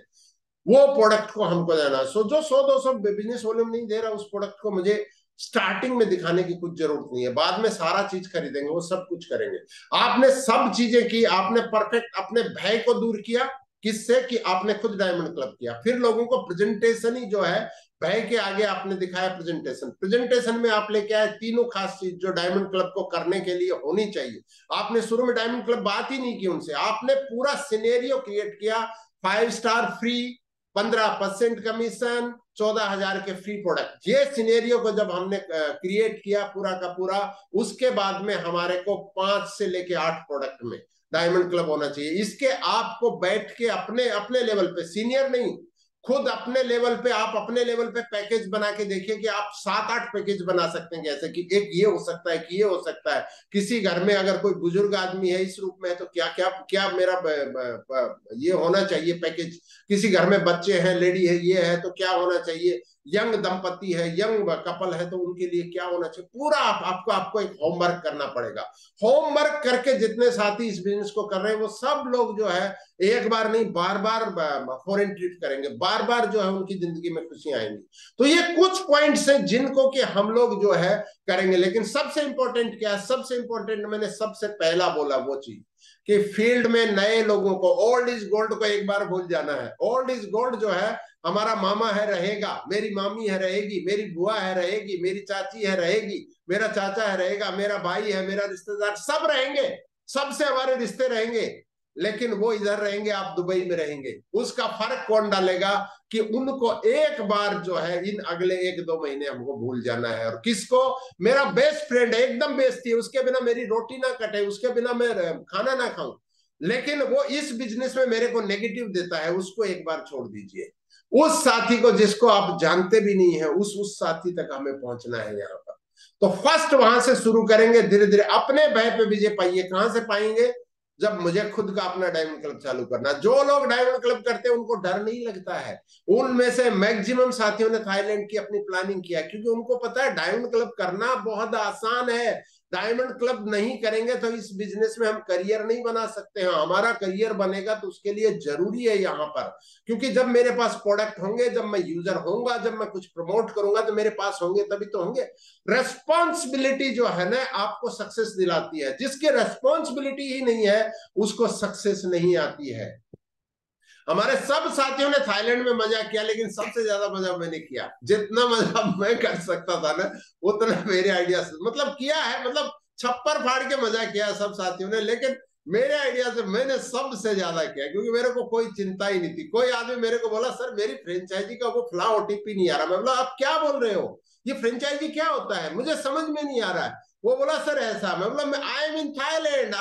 वो प्रोडक्ट को हमको देना है। सो जो 100-200 बिजनेस वॉल्यूम नहीं दे रहा, उस प्रोडक्ट को मुझे स्टार्टिंग में दिखाने की कुछ जरूरत नहीं है। बाद में सारा चीज खरीदेंगे, वो सब कुछ करेंगे। आपने सब चीजें की, आपने परफेक्ट अपने भय को दूर किया, किससे? कि आपने खुद डायमंड क्लब किया। फिर लोगों को प्रेजेंटेशन ही जो है, भय के आगे आपने दिखाया प्रेजेंटेशन। प्रेजेंटेशन में आप लेके आए तीनों खास चीज जो डायमंड क्लब को करने के लिए होनी चाहिए। आपने शुरू में डायमंड क्लब बात ही नहीं की उनसे, आपने पूरा सिनेरियो क्रिएट किया। 5 स्टार फ्री, 15% कमीशन, 14,000 के फ्री प्रोडक्ट। ये सिनेरियो को जब हमने क्रिएट किया पूरा का पूरा, उसके बाद में हमारे को 5 से लेके 8 प्रोडक्ट में डायमंड क्लब होना चाहिए। इसके आपको बैठ के अपने अपने लेवल पे, सीनियर नहीं, खुद अपने लेवल पे, आप अपने लेवल पे पैकेज बना के देखिए कि आप 7-8 पैकेज बना सकते हैं। जैसे कि एक ये हो सकता है, कि ये हो सकता है, किसी घर में अगर कोई बुजुर्ग आदमी है इस रूप में तो क्या क्या क्या मेरा ये होना चाहिए पैकेज। किसी घर में बच्चे हैं, लेडी है, ये है, तो क्या होना चाहिए। यंग दंपति है, यंग कपल है, तो उनके लिए क्या होना चाहिए। पूरा आपको एक होमवर्क करना पड़ेगा। होमवर्क करके जितने साथी इस बिजनेस को कर रहे हैं वो सब लोग जो है एक बार नहीं, बार बार फॉरेन ट्रिप करेंगे, बार बार जो है उनकी जिंदगी में खुशियां आएंगी। तो ये कुछ पॉइंट्स हैं जिनको कि हम लोग जो है करेंगे। लेकिन सबसे इंपॉर्टेंट क्या है? सबसे इंपॉर्टेंट मैंने सबसे पहला बोला वो चीज कि फील्ड में नए लोगों को, ओल्ड इज गोल्ड को एक बार भूल जाना है। ओल्ड इज गोल्ड जो है, हमारा मामा है रहेगा, मेरी मामी है रहेगी, मेरी बुआ है रहेगी, मेरी चाची है रहेगी, मेरा चाचा है रहेगा, मेरा भाई है, मेरा रिश्तेदार, सब रहेंगे, सबसे हमारे रिश्ते रहेंगे। लेकिन वो इधर रहेंगे, आप दुबई में रहेंगे। उसका फर्क कौन डालेगा? कि उनको एक बार जो है इन अगले 1-2 महीने हमको भूल जाना है। और किसको? मेरा बेस्ट फ्रेंड है, एकदम बेस्ट थी, उसके बिना मेरी रोटी ना कटे, उसके बिना मैं खाना ना खाऊं, लेकिन वो इस बिजनेस में मेरे को नेगेटिव देता है, उसको एक बार छोड़ दीजिए। उस साथी को जिसको आप जानते भी नहीं है, उस साथी तक हमें पहुंचना है यहाँ पर। तो फर्स्ट वहां से शुरू करेंगे, धीरे धीरे अपने भय पे विजय पाइए। कहां से पाएंगे? जब मुझे खुद का अपना डायमंड क्लब चालू करना। जो लोग डायमंड क्लब करते हैं उनको डर नहीं लगता है। उनमें से मैक्सिमम साथियों ने थाईलैंड की अपनी प्लानिंग किया, क्योंकि उनको पता है डायमंड क्लब करना बहुत आसान है। डायमंड क्लब नहीं करेंगे तो इस बिजनेस में हम करियर नहीं बना सकते हैं। हमारा करियर बनेगा तो उसके लिए जरूरी है यहाँ पर, क्योंकि जब मेरे पास प्रोडक्ट होंगे, जब मैं यूजर होऊंगा, जब मैं कुछ प्रमोट करूंगा तो मेरे पास होंगे, तभी तो होंगे। रेस्पॉन्सिबिलिटी जो है ना आपको सक्सेस दिलाती है। जिसकी रेस्पॉन्सिबिलिटी ही नहीं है उसको सक्सेस नहीं आती है। हमारे सब साथियों ने थाईलैंड में मजा किया, लेकिन सबसे ज्यादा मजा मैंने किया। जितना मजा मैं कर सकता था ना उतना मेरे आइडिया से मतलब किया है, मतलब छप्पर फाड़ के मजा किया सब साथियों ने, लेकिन मेरे आइडिया से मैंने सबसे ज्यादा किया, क्योंकि मेरे को कोई चिंता ही नहीं थी। कोई आदमी मेरे को बोला सर मेरी फ्रेंचाइजी का वो फला ओटीपी नहीं आ रहा। मैं बोला आप क्या बोल रहे हो, ये फ्रेंचाइजी क्या होता है, मुझे समझ में नहीं आ रहा है। वो बोला सर ऐसा। मैं बोला आई एम इन थाईलैंड,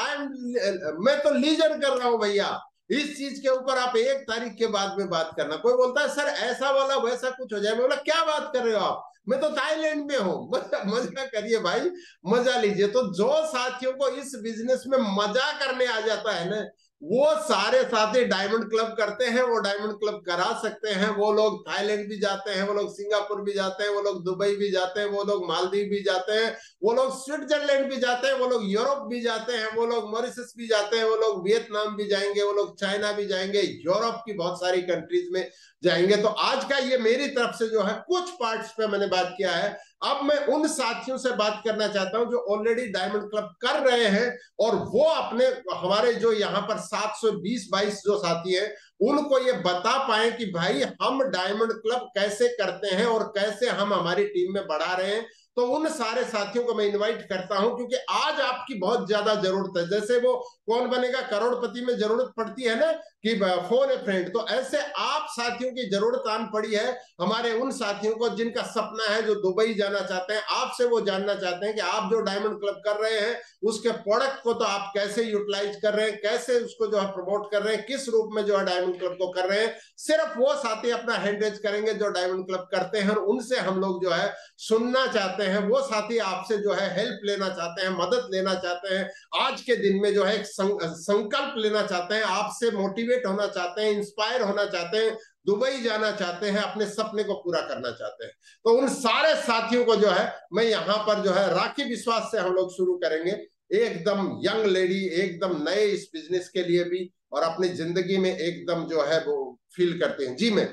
मैं तो लीजर कर रहा हूँ भैया। इस चीज के ऊपर आप 1 तारीख के बाद में बात करना। कोई बोलता है सर ऐसा वाला वैसा कुछ हो जाए। मैं बोला क्या बात कर रहे हो आप, मैं तो थाईलैंड में हूँ। मजा करिए भाई, मजा लीजिए। तो जो साथियों को इस बिजनेस में मजा करने आ जाता है ना, वो सारे साथी डायमंड क्लब करते हैं, वो डायमंड क्लब करा सकते हैं। वो लोग थाईलैंड भी जाते हैं, वो लोग सिंगापुर भी जाते हैं, वो लोग दुबई भी जाते हैं, वो लोग मालदीव भी जाते हैं, वो लोग स्विट्जरलैंड भी जाते हैं, वो लोग यूरोप भी जाते हैं, वो लोग मॉरिशस भी जाते हैं, वो लोग वियतनाम भी जाएंगे, वो लोग चाइना भी जाएंगे, यूरोप की बहुत सारी कंट्रीज में जाएंगे। तो आज का ये मेरी तरफ से जो है कुछ पार्ट्स पे मैंने बात किया है। अब मैं उन साथियों से बात करना चाहता हूं जो ऑलरेडी डायमंड क्लब कर रहे हैं, और वो अपने हमारे जो यहाँ पर 720-22 जो साथी हैं उनको ये बता पाए कि भाई हम डायमंड क्लब कैसे करते हैं और कैसे हम हमारी टीम में बढ़ा रहे हैं। तो उन सारे साथियों को मैं इनवाइट करता हूं, क्योंकि आज आपकी बहुत ज्यादा जरूरत है। जैसे वो कौन बनेगा करोड़पति में जरूरत पड़ती है ना कि फोन ए फ्रेंड, तो ऐसे आप साथियों की जरूरत आन पड़ी है हमारे उन साथियों को जिनका सपना है, जो दुबई जाना चाहते हैं। आपसे वो जानना चाहते हैं कि आप जो डायमंड क्लब कर रहे हैं उसके प्रोडक्ट को तो आप कैसे यूटिलाइज कर रहे हैं, कैसे उसको जो है प्रमोट कर रहे हैं, किस रूप में जो है डायमंड क्लब को कर रहे हैं। सिर्फ वो साथी अपना हैंड रेज करेंगे जो डायमंड क्लब करते हैं, और उनसे हम लोग जो है सुनना चाहते हैं। वो साथी आपसे जो है हेल्प लेना चाहते हैं, मदद लेना चाहते हैं, आज के दिन में जो है एक संकल्प लेना चाहते हैं, आपसे मोटिवेट होना चाहते हैं, इंस्पायर होना चाहते हैं, दुबई जाना चाहते हैं, अपने सपने को पूरा करना चाहते हैं। तो उन सारे साथियों को जो है मैं यहाँ पर जो है राखी विश्वास से हम लोग शुरू करेंगे। एकदम यंग लेडी, एकदम नए इस बिजनेस के लिए भी, और अपनी जिंदगी में एकदम जो है वो फील करते हैं। जी मैं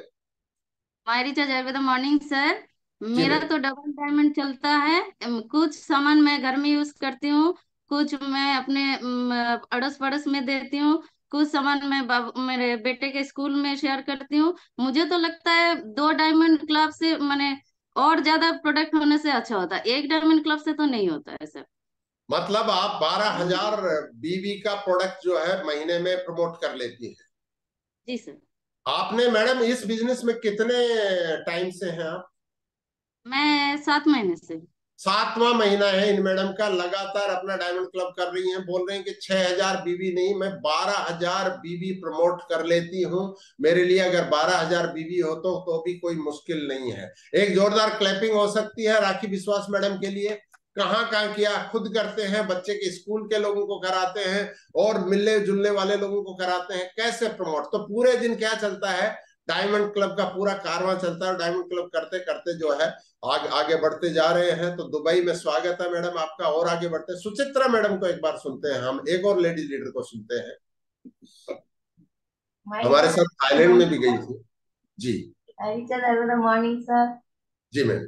मायरी चाचा मॉर्निंग सर। जी मेरा मैं तो डबल डायमंड चलता है। कुछ सामान मैं घर में यूज करती हूँ, कुछ मैं अपने अड़ोस पड़ोस में देती हूँ, कुछ सामान मैं मेरे बेटे के स्कूल में शेयर करती हूँ। मुझे तो लगता है 2 डायमंड क्लब से मैंने और ज्यादा प्रोडक्ट होने से अच्छा होता है, 1 डायमंड क्लब से तो नहीं होता है सर। मतलब आप 12,000 बीवी का प्रोडक्ट जो है महीने में प्रमोट कर लेती है। जी सर। आपने मैडम इस बिजनेस में कितने टाइम से हैं आप? मैं 7 महीने से। 7वां महीना है इन मैडम का, लगातार अपना डायमंड क्लब कर रही हैं। बोल रहे हैं कि 6,000 बीवी नहीं, मैं 12,000 बीवी प्रमोट कर लेती हूँ। मेरे लिए अगर 12,000 बीवी हो तो भी कोई मुश्किल नहीं है। एक जोरदार क्लैपिंग हो सकती है राखी विश्वास मैडम के लिए। कहाँ कहाँ किया, खुद करते हैं, बच्चे के स्कूल के लोगों को कराते हैं, और मिलने जुलने वाले लोगों को कराते हैं। कैसे प्रमोट, तो पूरे दिन क्या चलता है, डायमंड क्लब का पूरा कारवां चलता है। डायमंड क्लब करते करते जो है आगे बढ़ते जा रहे हैं। तो दुबई में स्वागत है मैडम आपका। और आगे बढ़ते हैं, सुचित्रा मैडम को एक बार सुनते हैं, हम एक और लेडीज लीडर को सुनते हैं, हमारे साथ थाईलैंड में भी गई थी। जी মর্নিং স্যার। जी मैम।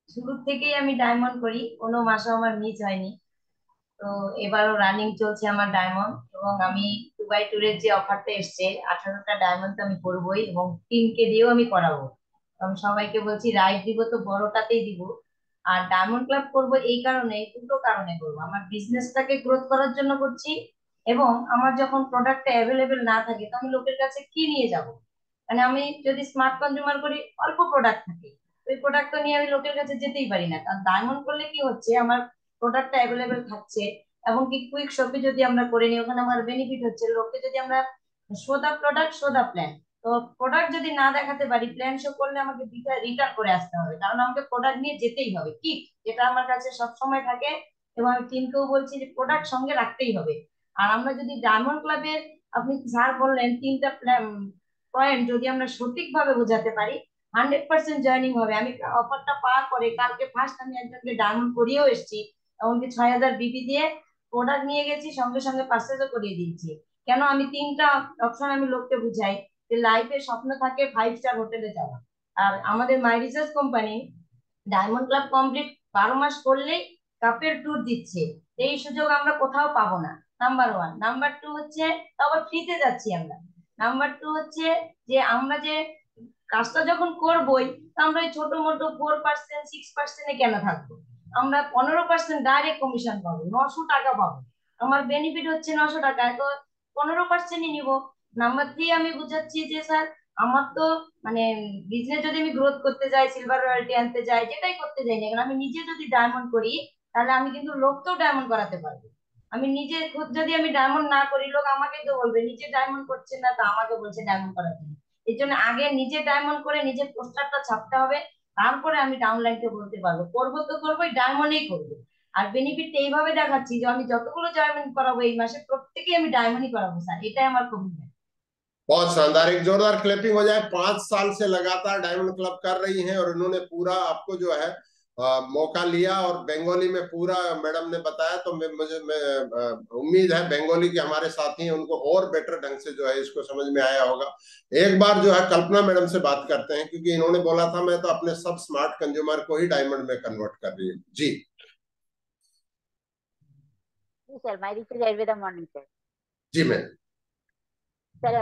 শুরু থেকেই আমি ডায়মন্ড করি, কোনো মাসও আমার মিস হয়নি। তো এবারও রানিং চলছে আমার ডায়মন্ড, এবং আমি দুবাই ট্যুরের যে অফারটা এসছে 18টা ডায়মন্ড তো আমি করবোই, এবং টিমকে দিয়েও আমি করাবো। তো আমি সবাইকে বলছি রাইড দিব তো বড়টাতেই দিব। আর ডায়মন্ড ক্লাব করব এই কারণে, দুটো কারণে করবো, আমার বিজনেসটাকে গ্রোথ করার জন্য করছি, এবং আমার যখন প্রোডাক্টটা অ্যাভেলেবেল না থাকে তো আমি লোকের কাছে কি নিয়ে যাব। মানে আমি যদি স্মার্ট কনজিউমার করি, অল্প প্রোডাক্ট থাকে, ওই প্রোডাক্ট নিয়ে আমি লোকের কাছে যেতেই পারি না। কারণ ডায়মন্ড করলে কি হচ্ছে, আমার প্রোডাক্টটা অ্যাভেলেবেল থাকছে, এবং কি কুইক শপে যদি আমরা করে নিই ওখানে আমার বেনিফিট হচ্ছে। লোককে যদি আমরা সোদা প্রোডাক্ট সোদা প্ল্যান, তো প্রোডাক্ট যদি না দেখাতে পারি, প্ল্যান শো করলে আমাকে রিটার্ন করে আসতে হবে, কারণ আমাকে প্রোডাক্ট নিয়ে যেতেই হবে, কি যেটা আমার কাছে সব সময় থাকে। এবং আমি টিমকেও বলছি যে প্রোডাক্ট সঙ্গে রাখতেই হবে। আর আমরা যদি ডায়মন্ড ক্লাবের, আপনি স্যার বললেন 3টা পয়েন্ট যদি আমরা সঠিকভাবে বোঝাতে পারি, 100% জয়েনিং হবে। আমি অফারটা পাওয়ার পরে কালকে ফার্স্ট আমি একজনকে ডায়মন্ড করিয়েও এসেছি, এমনকি 6,000 বিপি দিয়ে প্রোডাক্ট নিয়ে গেছি, সঙ্গে সঙ্গে পার্সেসও করিয়ে দিয়েছি। কেন, আমি 3টা অপশন আমি লোককে বুঝাই যে লাইফে স্বপ্ন থাকে 5 স্টার হোটেলে যাওয়া। আর আমাদের মাই research company diamond club complete 12 মাস করলেই কাপের ট্যুর দিচ্ছে। এই সুযোগ আমরা কোথাও পাবো না, নাম্বার 1। নাম্বার 2 হচ্ছে, আবার ফ্রিতে যাচ্ছি আমরা। নাম্বার 2 হচ্ছে যে আমরা যে কাজটা যখন করবোই, তো আমরা ওই ছোট মোটো 4% 6% কেন থাকবো, আমরা 15% ডাইরেক্ট কমিশন পাবো, 900 টাকা পাবো। আমার বেনিফিট হচ্ছে 900 টাকা, তো 15%ই নিবো। নাম্বার 3 আমি বুঝাচ্ছি যে স্যার, আমার তো মানে বিজনেস যদি আমি গ্রোথ করতে যাই, সিলভার রয়্যালটি আনতে যাই, যেটাই করতে যাই না কেন, আমি নিজে যদি ডায়মন্ড করি, তাহলে আমি কিন্তু লোককেও ডায়মন্ড করাতে পারবো। আমি নিজে খুদ যদি আমি ডায়মন্ড না করি, লোক আমাকে তো বলবে নিজে ডায়মন্ড করছে না, তো আমাকে বলছে ডায়মন্ড করার জন্য। এই জন্য আগে নিজে ডায়মন্ড করে নিজের পোস্টারটা ছাপতে হবে, তারপরে আমি ডাউনলাইনকে বলতে পারবো করবো তো করবোই, ডায়মন্ডই করবো। আর বেনিফিট এইভাবে দেখাচ্ছি যে আমি যতগুলো ডায়মন্ড করাবো এই মাসে, প্রত্যেকে আমি ডায়মন্ডই করাবো स्যাर, এটাই আমার কমিটমেंट। बहुत शानदार, एक जोरदार क्लैपिंग हो जाए। 5 साल से लगातार डायमंड क्लब कर रही हैं, और इन्होंने पूरा आपको जो है मौका लिया, और बंगाली में पूरा मैडम ने बताया। तो मुझे उम्मीद है बंगाली के हमारे साथी हैं उनको और बेटर ढंग से जो है इसको समझ में आया होगा। एक बार जो है कल्पना मैडम से बात करते हैं, क्योंकि इन्होंने बोला था मैं तो अपने सब स्मार्ट कंज्यूमर को ही डायमंड में कन्वर्ट कर रही हूँ। जी sir, my rich Ayurveda morning sir. जी मैम। सर,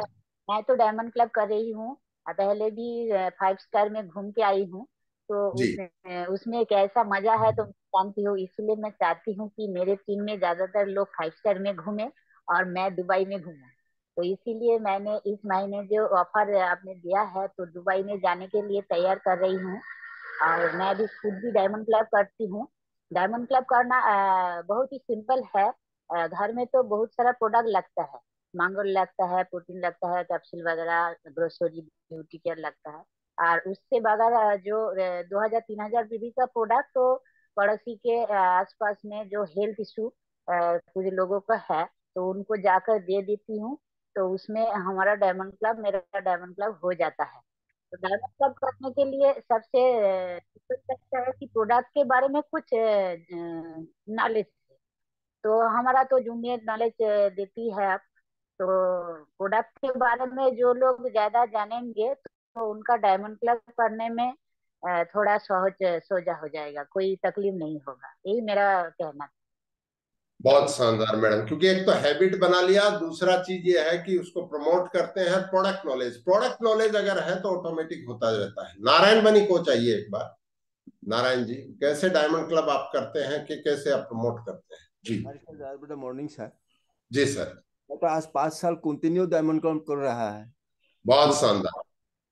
मैं तो डायमंड क्लब कर रही हूँ, पहले भी 5 स्टार में घूम के आई हूँ। तो जी उसमें उसमें एक ऐसा मजा है तो जानती हूँ, इसलिए मैं चाहती हूँ कि मेरे टीम में ज्यादातर लोग 5 स्टार में घूमे और मैं दुबई में घूमूं। तो इसीलिए मैंने इस महीने जो ऑफर आपने दिया है, तो दुबई में जाने के लिए तैयार कर रही हूँ। और मैं भी खुद भी डायमंड क्लब करती हूँ। डायमंड क्लब करना बहुत ही सिंपल है। घर में तो बहुत सारा प्रोडक्ट लगता है, मांगोर लगता है, प्रोटीन लगता है, कैप्सूल वगैरह, ग्रोसरी, ब्यूटी केयर लगता है। और उससे बगैर जो 2,000 3,000 बीबी का प्रोडक्ट, तो पड़ोसी के आसपास में जो हेल्थ इशू कुछ लोगों का है, तो उनको जाकर दे देती हूँ। तो उसमें हमारा डायमंड क्लब, मेरा डायमंड क्लब हो जाता है। तो डायमंड क्लब करने के लिए सबसे लगता है कि प्रोडक्ट के बारे में कुछ नॉलेज। तो हमारा तो जूनियर नॉलेज देती है आप। तो प्रोडक्ट के बारे में जो लोग ज्यादा जानेंगे, तो उनका डायमंड क्लब करने में थोड़ा सहज सोजा हो जाएगा, कोई तकलीफ नहीं होगा, यही मेरा कहना है। बहुत शानदार मैडम, क्योंकि एक तो हैबिट बना लिया, दूसरा चीज ये है कि उसको प्रमोट करते हैं। प्रोडक्ट नॉलेज अगर है तो ऑटोमेटिक होता रहता है। नारायण बनी को चाहिए एक बार। नारायण जी, कैसे डायमंड क्लब आप करते हैं कि कैसे आप प्रमोट करते हैं जी? Good morning sir. जी सर। मैं तो आज 5 साल कंटिन्यू डायमंड क्लब कर रहा है। बहुत शानदार।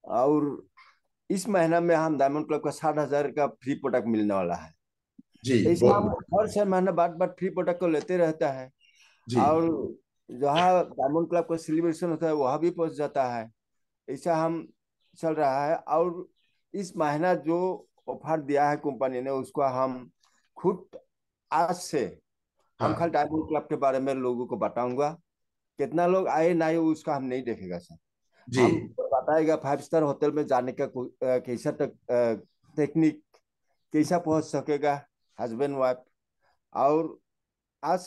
और इस महीना में हम डायमंड क्लब का 60,000 का फ्री प्रोडक्ट मिलने वाला है। जी ऐसे हम हर 6 महीने बाद फ्री प्रोडक्ट को लेते रहता है। जी और जहाँ डायमंड क्लब का सेलिब्रेशन होता है वहाँ भी पहुंच जाता है। ऐसा हम चल रहा है। और इस महीना जो ऑफर दिया है कंपनी ने, उसको हम खुद आज से हम हाँ कल डायमंड क्लब के बारे में लोगों को बताऊंगा। कितना लोग आए ना आए उसका हम नहीं देखेगा सर। जी हम बताएगा 5 स्टार होटल में जाने का कैसा टेक्निक कैसा पहुंच सकेगा हस्बैंड वाइफ। और आज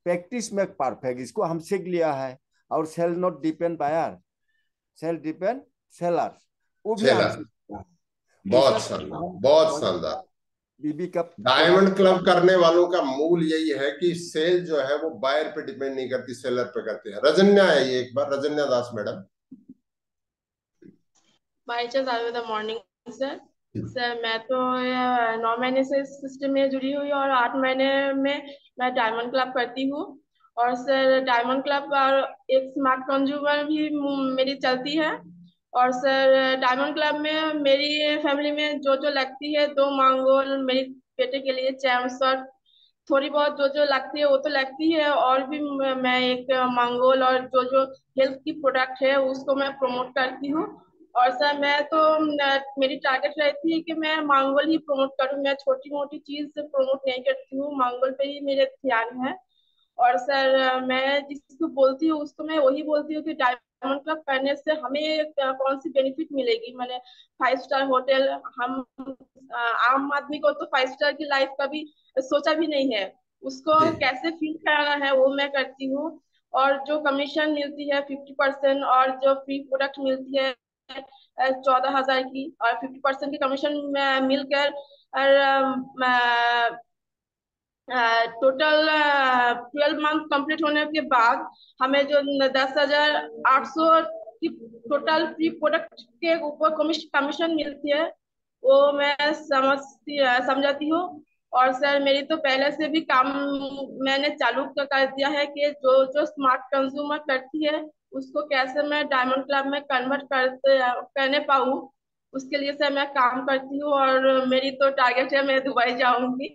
प्रैक्टिस में परफेक्ट इसको हम सीख लिया है। और sale not depend buyer, sale depend seller, वो भी हम चला। सीख लिया है। बहुत ऐसा शानदार, हम बहुत शानदार। बीबी का डायमंड प्रोडक्ट। क्लब करने वालों का मूल यही है कि सेल जो है वो बायर पे डिपेंड नहीं करती, सेलर पे करते हैं। रजन्या है ये, एक बार रजन्या दास मैडम। बाई चांस आज द मॉर्निंग सर। सर मैं तो 9 महीने से इस सिस्टम में जुड़ी हुई हूँ और 8 महीने में मैं डायमंड क्लब करती हूँ। और सर डायमंड क्लब और एक स्मार्ट कंज्यूमर भी मेरी चलती है। और सर डायमंड क्लब में मेरी फैमिली में जो जो लगती है, 2 मांगोल मेरे बेटे के लिए, चैम शर्ट थोड़ी बहुत जो जो लगती है वो तो लगती है। और भी मैं एक मांगोल और जो जो हेल्थ की प्रोडक्ट है उसको मैं प्रमोट करती हूँ। और सर मैं तो मेरी टारगेट रहती है कि मैं मांगोल ही प्रमोट करूँ। मैं छोटी मोटी चीज प्रमोट नहीं करती हूँ, मांगोल पे ही मेरे ध्यान है। और सर मैं जिसको बोलती हूँ उसको मैं वही बोलती हूँ कि डायमंड क्लब करने से हमें कौन सी बेनिफिट मिलेगी। मैंने 5 स्टार होटल, हम आम आदमी को तो 5 स्टार की लाइफ कभी सोचा भी नहीं है, उसको जी कैसे फील कराना है वो मैं करती हूँ। और जो कमीशन मिलती है 50%, और जो फ्री प्रोडक्ट मिलती है 14,000 की, और 50% की कमीशन मिलकर और टोटल 12 मंथ कंप्लीट होने के बाद हमें जो 10,800 की टोटल फ्री प्रोडक्ट के ऊपर कमीशन मिलती है, वो मैं समझाती हूँ। और सर मेरी तो पहले से भी काम मैंने चालू कर दिया है कि जो जो स्मार्ट कंज्यूमर करती है उसको कैसे मैं डायमंड क्लब में कन्वर्ट करने पाऊँ, उसके लिए सर मैं काम करती हूँ। और मेरी तो टारगेट है मैं दुबई जाऊंगी।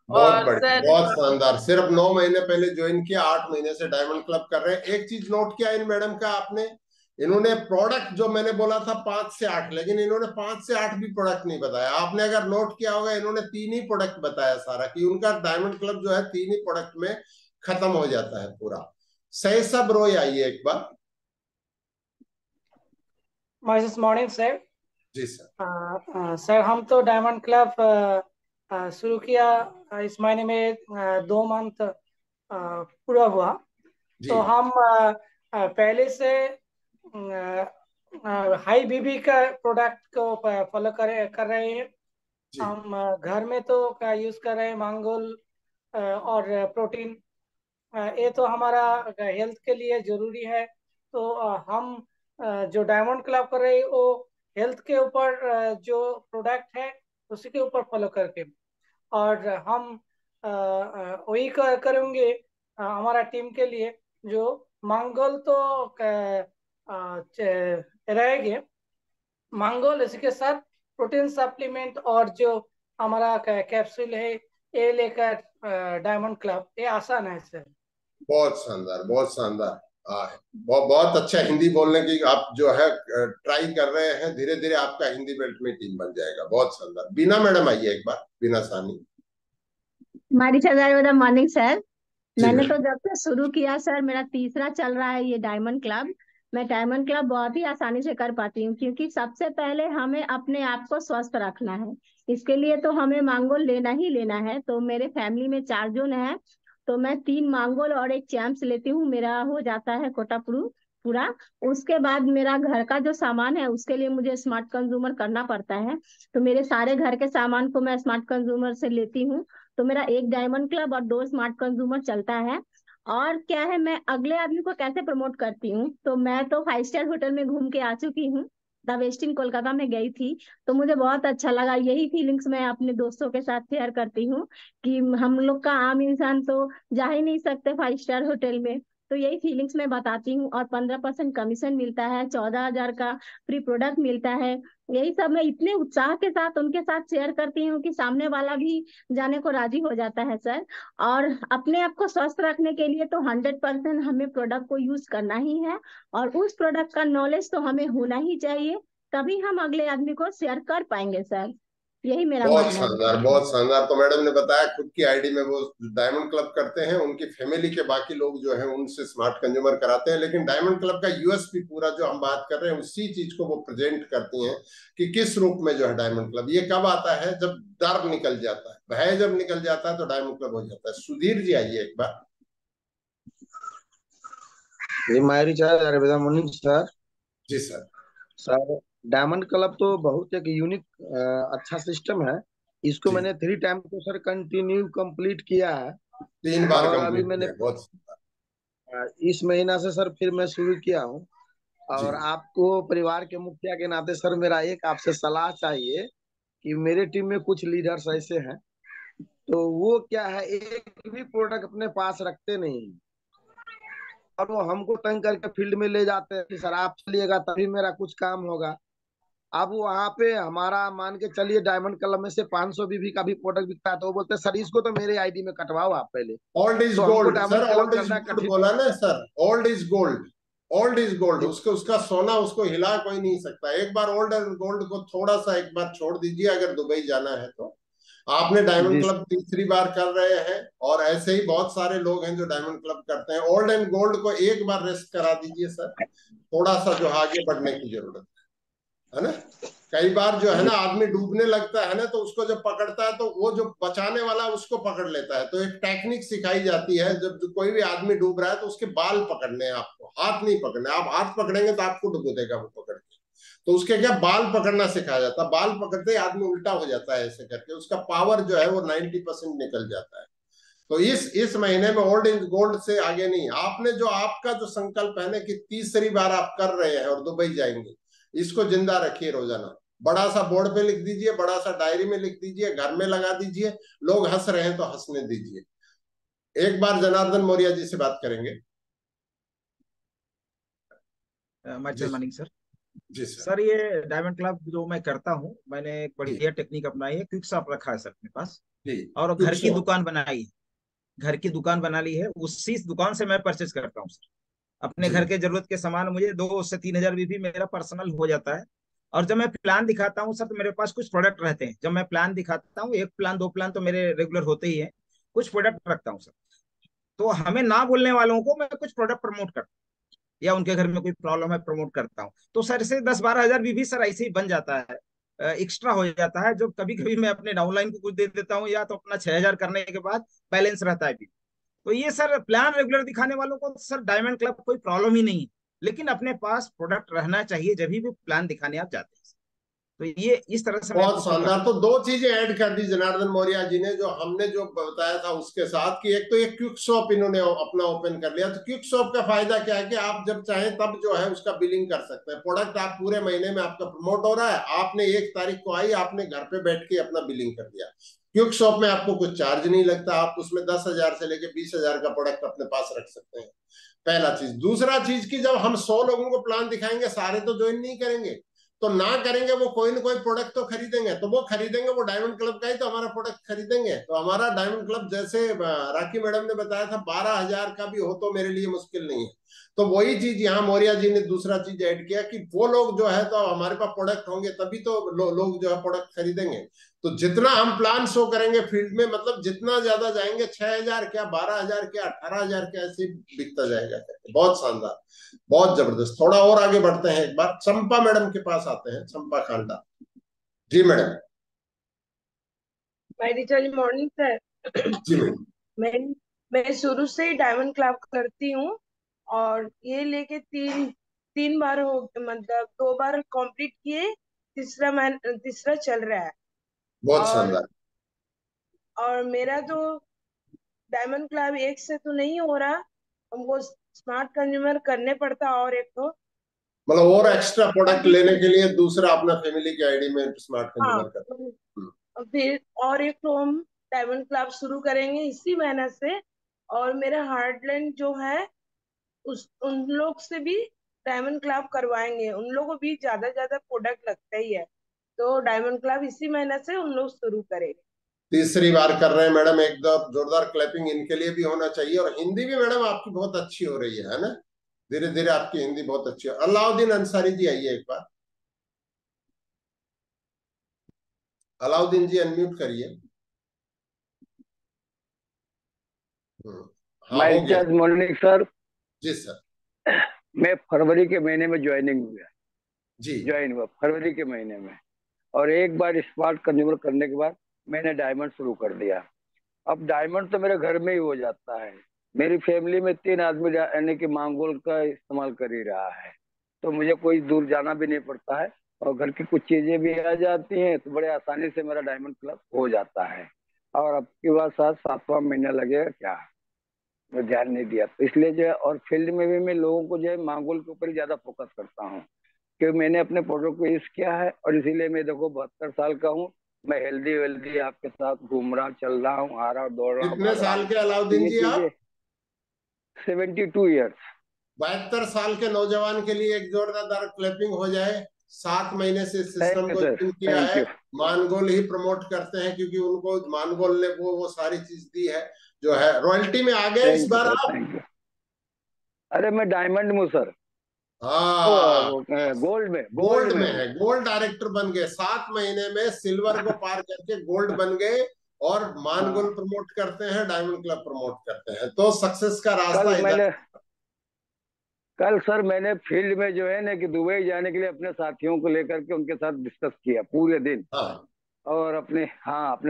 बहुत और बढ़िया, सर बहुत शानदार। सिर्फ 9 महीने पहले ज्वाइन किया, 8 महीने से डायमंड क्लब कर रहे हैं। एक चीज नोट किया इन मैडम का आपने, इन्होंने प्रोडक्ट जो मैंने बोला था 5 से 8, लेकिन इन्होंने 5 से 8 भी प्रोडक्ट नहीं बताया। आपने अगर नोट किया होगा, इन्होंने 3 ही प्रोडक्ट बताया सारा, कि उनका डायमंड क्लब जो है 3 ही प्रोडक्ट में खत्म हो जाता है पूरा। सही सब रोय आइए एक बार। This morning sir। जी सर। सर हम तो डायमंड क्लब शुरू किया इस महीने में 2 मंथ पूरा हुआ। जी तो हम पहले से हाई बीबी का प्रोडक्ट को फॉलो कर रहे हैं। जी हम घर में तो यूज कर रहे हैं मांगोल और प्रोटीन। ये तो हमारा हेल्थ के लिए जरूरी है। तो हम जो डायमंड क्लब कर रहे हैं वो हेल्थ के ऊपर जो प्रोडक्ट है उसी के ऊपर फॉलो करके। और हम वही करेंगे हमारा टीम के लिए। जो मंगल तो रहेंगे, मंगल इसी के साथ प्रोटीन सप्लीमेंट और जो हमारा कैप्सूल है ये लेकर डायमंड क्लब, ये आसान है सर। बहुत शानदार, बहुत शानदार। बहुत बहुत अच्छा हिंदी बोलने की आप जो है ट्राई कर रहे हैं। धीरे धीरे आपका हिंदी बेल्ट में टीम बन जाएगा। बहुत शानदार। बीना मैडम आइए एक बार, बीना सानी। हमारी गुड मॉर्निंग सर। जी मैंने तो मैडम। जब से शुरू किया सर, मेरा तीसरा चल रहा है ये डायमंड क्लब। मैं डायमंड क्लब बहुत ही आसानी से कर पाती हूँ, क्योंकि सबसे पहले हमें अपने आप को स्वस्थ रखना है। इसके लिए तो हमें मांगोल लेना ही लेना है। तो मेरे फैमिली में 4 जन है, तो मैं 3 मांगोल और एक चैम्प्स लेती हूँ, मेरा हो जाता है कोटा पूरा। उसके बाद मेरा घर का जो सामान है उसके लिए मुझे स्मार्ट कंज्यूमर करना पड़ता है। तो मेरे सारे घर के सामान को मैं स्मार्ट कंज्यूमर से लेती हूँ। तो मेरा एक डायमंड क्लब और 2 स्मार्ट कंज्यूमर चलता है। और क्या है, मैं अगले आदमी को कैसे प्रमोट करती हूँ, तो मैं तो 5 स्टार होटल में घूम के आ चुकी हूँ। द वेस्टिन कोलकाता में गई थी, तो मुझे बहुत अच्छा लगा। यही फीलिंग्स मैं अपने दोस्तों के साथ शेयर करती हूँ कि हम लोग का आम इंसान तो जा ही नहीं सकते 5 स्टार होटल में। तो यही फीलिंग्स मैं बताती हूँ। और 15% कमीशन मिलता है, 14,000 का फ्री प्रोडक्ट मिलता है। यही सब मैं इतने उत्साह के साथ उनके साथ शेयर करती हूँ कि सामने वाला भी जाने को राजी हो जाता है सर। और अपने आप को स्वस्थ रखने के लिए तो 100% हमें प्रोडक्ट को यूज करना ही है, और उस प्रोडक्ट का नॉलेज तो हमें होना ही चाहिए, तभी हम अगले आदमी को शेयर कर पाएंगे सर। यही मेरा बहुत मानना है। शानदार, बहुत शानदार। तो मैडम ने बताया खुद की आईडी में वो डायमंड क्लब करते हैं, उनकी फैमिली के बाकी लोग जो है उनसे स्मार्ट कंज्यूमर कराते हैं, लेकिन डायमंड क्लब का यूएसपी पूरा जो हम बात कर रहे हैं उसी चीज को वो प्रेजेंट करती हैं कि किस रूप में जो है डायमंड क्लब। ये कब आता है? जब डर निकल जाता है, भय जब निकल जाता है तो डायमंड क्लब हो जाता है। सुधीर जी आइए एक बार। ये मायरी चार अरविंदा मॉर्निंग सर। जी सर। सर, डायमंड क्लब तो बहुत एक यूनिक अच्छा सिस्टम है। इसको जी, मैंने 3 टाइम तो सर कंटिन्यू कंप्लीट किया है। 3 बार और अभी कंप्लीट मैंने किया, बहुत। इस महीना से सर फिर मैं शुरू किया हूँ। जी और आपको परिवार के मुखिया के नाते सर मेरा एक आपसे सलाह चाहिए कि मेरे टीम में कुछ लीडर्स ऐसे हैं, तो वो क्या है, एक भी प्रोडक्ट अपने पास रखते नहीं, और वो हमको तंग करके फील्ड में ले जाते हैं कि सर आप चलिएगा तभी मेरा कुछ काम होगा। अब वहां पे हमारा मान के चलिए डायमंड क्लब में से 500 बीबी का भी प्रोडक्ट बिकता है, तो वो बोलते हैं सर इसको तो मेरे आईडी में कटवाओ आप पहले। ओल्ड इज तो हमको gold sir, diamond club old is करना गोल्ड कठिन। बोला ना sir, old is gold. Old is gold, जी उसको उसका सोना उसको हिला कोई नहीं सकता। एक बार ओल्ड एंड गोल्ड को थोड़ा सा एक बार छोड़ दीजिए, अगर दुबई जाना है तो। आपने डायमंड जी क्लब तीसरी बार कर रहे हैं, और ऐसे ही बहुत सारे लोग हैं जो डायमंड क्लब करते हैं। ओल्ड एंड गोल्ड को एक बार रेस्ट करा दीजिए सर, थोड़ा सा जो आगे बढ़ने की जरूरत है ना। कई बार जो है जी ना आदमी डूबने लगता है ना, तो उसको जब पकड़ता है तो वो जो बचाने वाला है उसको पकड़ लेता है। तो एक टेक्निक सिखाई जाती है, जब कोई भी आदमी डूब रहा है तो उसके बाल पकड़ने हैं आपको, हाथ नहीं पकड़ने। आप हाथ पकड़ेंगे तो आपको डुबो देगा वो पकड़ के। तो उसके क्या बाल पकड़ना सिखाया जाता है। बाल पकड़ते ही आदमी उल्टा हो जाता है, ऐसे करके उसका पावर जो है वो 90% निकल जाता है। तो इस महीने में ओल्ड इज गोल्ड से आगे नहीं। आपने जो आपका जो संकल्प है ना कि तीसरी बार आप कर रहे हैं और दुबई जाएंगे, इसको जिंदा रखिए रोजाना। बड़ा सा बोर्ड पे लिख दीजिए, बड़ा सा डायरी में लिख दीजिए, घर में लगा दीजिए। लोग हंस रहे हैं तो हंसने दीजिए। एक बार जनार्दन मौर्य जी से बात करेंगे। जी माइटल मनिंग सर। जी सर। सर, ये डायमंड क्लब जो मैं करता हूँ, मैंने एक जी बढ़िया टेक्निक अपनाई है। क्विक शॉप रखा है सर अपने पास, जी, और क्विक घर की शॉप। दुकान बनाई है। घर की दुकान बना ली है, उसी दुकान से मैं परचेज करता हूँ सर। अपने जी घर के जरूरत के सामान मुझे 2 से 3 हजार भी मेरा पर्सनल हो जाता है। और जब मैं प्लान दिखाता हूँ सर, तो मेरे पास कुछ प्रोडक्ट रहते हैं। जब मैं प्लान दिखाता हूँ, 1 प्लान 2 प्लान तो मेरे रेगुलर होते ही हैं। कुछ प्रोडक्ट रखता हूँ सर, तो हमें ना बोलने वालों को मैं कुछ प्रोडक्ट प्रमोट करता हूँ, या उनके घर में कोई प्रॉब्लम है प्रमोट करता हूँ। तो सर से 10-12 हजार भी सर ऐसे ही बन जाता है, एक्स्ट्रा हो जाता है। जो कभी कभी मैं अपने डाउनलाइन को कुछ दे देता हूँ, या तो अपना 6 हजार करने के बाद बैलेंस रहता है भी। तो ये सर प्लान रेगुलर दिखाने वालों को सर डायमंड क्लब कोई प्रॉब्लम ही नहीं है, लेकिन अपने पास प्रोडक्ट रहना चाहिए जब भी प्लान दिखाने आप जाते हैं। तो ये इस तरह से मैं बहुत प्रीफर शानदार। करता तो दो चीजें ऐड कर दी जनार्दन मौर्य जी ने, जो हमने जो बताया था उसके साथ, कि एक तो एक क्विक शॉप इन्होंने अपना ओपन कर लिया। तो क्विक शॉप का फायदा क्या है कि आप जब चाहें तब जो है उसका बिलिंग कर सकते हैं। प्रोडक्ट आप पूरे महीने में आपका प्रमोट हो रहा है, आपने 1 तारीख को आई, आपने घर पे बैठ के अपना बिलिंग कर दिया। क्विक शॉप में आपको कुछ चार्ज नहीं लगता, आप उसमें 10,000 से लेके 20,000 का प्रोडक्ट अपने पास रख सकते हैं। पहला चीज। दूसरा चीज की जब हम 100 लोगों को प्लान दिखाएंगे, सारे तो ज्वाइन नहीं करेंगे, तो ना करेंगे वो कोई ना कोई प्रोडक्ट तो खरीदेंगे। तो वो खरीदेंगे, वो डायमंड क्लब का ही तो हमारा प्रोडक्ट खरीदेंगे। तो हमारा डायमंड क्लब, जैसे राखी मैडम ने बताया था, 12,000 का भी हो तो मेरे लिए मुश्किल नहीं है। तो वही चीज यहाँ मौर्य जी ने दूसरा चीज ऐड किया कि वो लोग जो है तो हमारे पास प्रोडक्ट होंगे तभी तो लोग जो है प्रोडक्ट खरीदेंगे। तो जितना हम प्लान शो करेंगे फील्ड में, मतलब जितना ज्यादा जाएंगे, 6,000 क्या, 12,000 क्या, 18,000 क्या, ऐसे बिकता जाएगा। बहुत शानदार, बहुत जबरदस्त। थोड़ा और आगे बढ़ते हैं, एक बार चंपा मैडम के पास आते हैं। चंपा खांडा जी मैडम। मेरी मॉर्निंग सर। जी मैडम। मैं मैं शुरू से ही डायमंड क्लब करती हूँ, और ये लेके तीन तीन बार हो, मतलब 2 बार कंप्लीट किए, तीसरा चल रहा है। बहुत और शानदार। और मेरा जो डायमंड क्लब एक से तो नहीं हो रहा, हमको स्मार्ट कंज्यूमर करने पड़ता और एक तो मतलब और तो एक्स्ट्रा प्रोडक्ट अभी लेने के लिए दूसरा अपना फैमिली के आईडी में स्मार्ट हाँ कंज्यूमर करते हैं। फिर और एक तो हम डायमंड क्लब शुरू करेंगे इसी महीने से। और मेरा हार्टलैंड जो है उस उन लोग से भी डायमंड क्लब करवाएंगे, उन लोगों को भी ज्यादा प्रोडक्ट लगता ही है, तो डायमंड क्लब इसी महीने से उन लोग शुरू करेंगे। तीसरी बार कर रहे हैं मैडम, एक दो जोरदार क्लैपिंग इनके लिए भी होना चाहिए। और हिंदी भी मैडम आपकी बहुत अच्छी हो रही है ना, धीरे धीरे आपकी हिंदी बहुत अच्छी है। अलाउद्दीन अंसारी जी आइए एक बार। अलाउद्दीन जी अनम्यूट करिए। हाँ हो गया। Morning sir. जी सर। मैं फरवरी के महीने में ज्वाइन जी हुआ फरवरी के महीने में। और एक बार स्मार्ट कंज्यूमर करने के बाद मैंने डायमंड शुरू कर दिया। अब डायमंड तो मेरे घर में ही हो जाता है। मेरी फैमिली में 3 आदमी यानी कि मांगोल का इस्तेमाल कर ही रहा है, तो मुझे कोई दूर जाना भी नहीं पड़ता है। और घर की कुछ चीजें भी आ जाती हैं तो बड़े आसानी से मेरा डायमंड क्लब हो जाता है। और अब की बात 7वां महीना लगेगा क्या, मैं ध्यान नहीं दिया, तो इसलिए जो है और फील्ड में भी मैं लोगों को जो है मांगोल के ऊपर ही ज्यादा फोकस करता हूँ, क्योंकि मैंने अपने प्रोडक्ट को यूज किया है। और इसीलिए मैं देखो 72 साल का हूँ, मैं हेल्दी वेल्दी आपके साथ घूम रहा चल रहा हूँ, आ रहा हूँ, दौड़ रहा हूँ, कितने भाग रहा साल हूँ, के तो अलाउद्दीन ये जी चीजें। आप? 72 ईयर्स। 72 साल के नौजवान के लिए एक जोरदार क्लैपिंग हो जाए। 7 महीने से थैंक सिस्टम यू को सर, यूज किया थैंक है। यू। मानगोल ही प्रमोट करते हैं क्योंकि उनको मानगोल ने वो सारी चीज दी है जो है। रॉयल्टी में आ गए इस थैंक यू बार सर, आप? Thank you. अरे मैं डायमंड में हूँ सर। हाँ, गोल्ड में, गोल्ड गोल्ड में में हूँ। है। गोल्ड डायरेक्टर बन गए 7 महीने में, सिल्वर को पार करके गोल्ड बन गए। और मानगोल हाँ, प्रमोट करते हैं, डायमंड क्लब प्रमोट करते हैं, तो सक्सेस का रास्ता कल इधर। मैंने कल सर मैंने फील्ड में जो है ना कि दुबई जाने के लिए अपने साथियों को लेकर के उनके साथ डिस्कस किया पूरे दिन। हाँ और अपने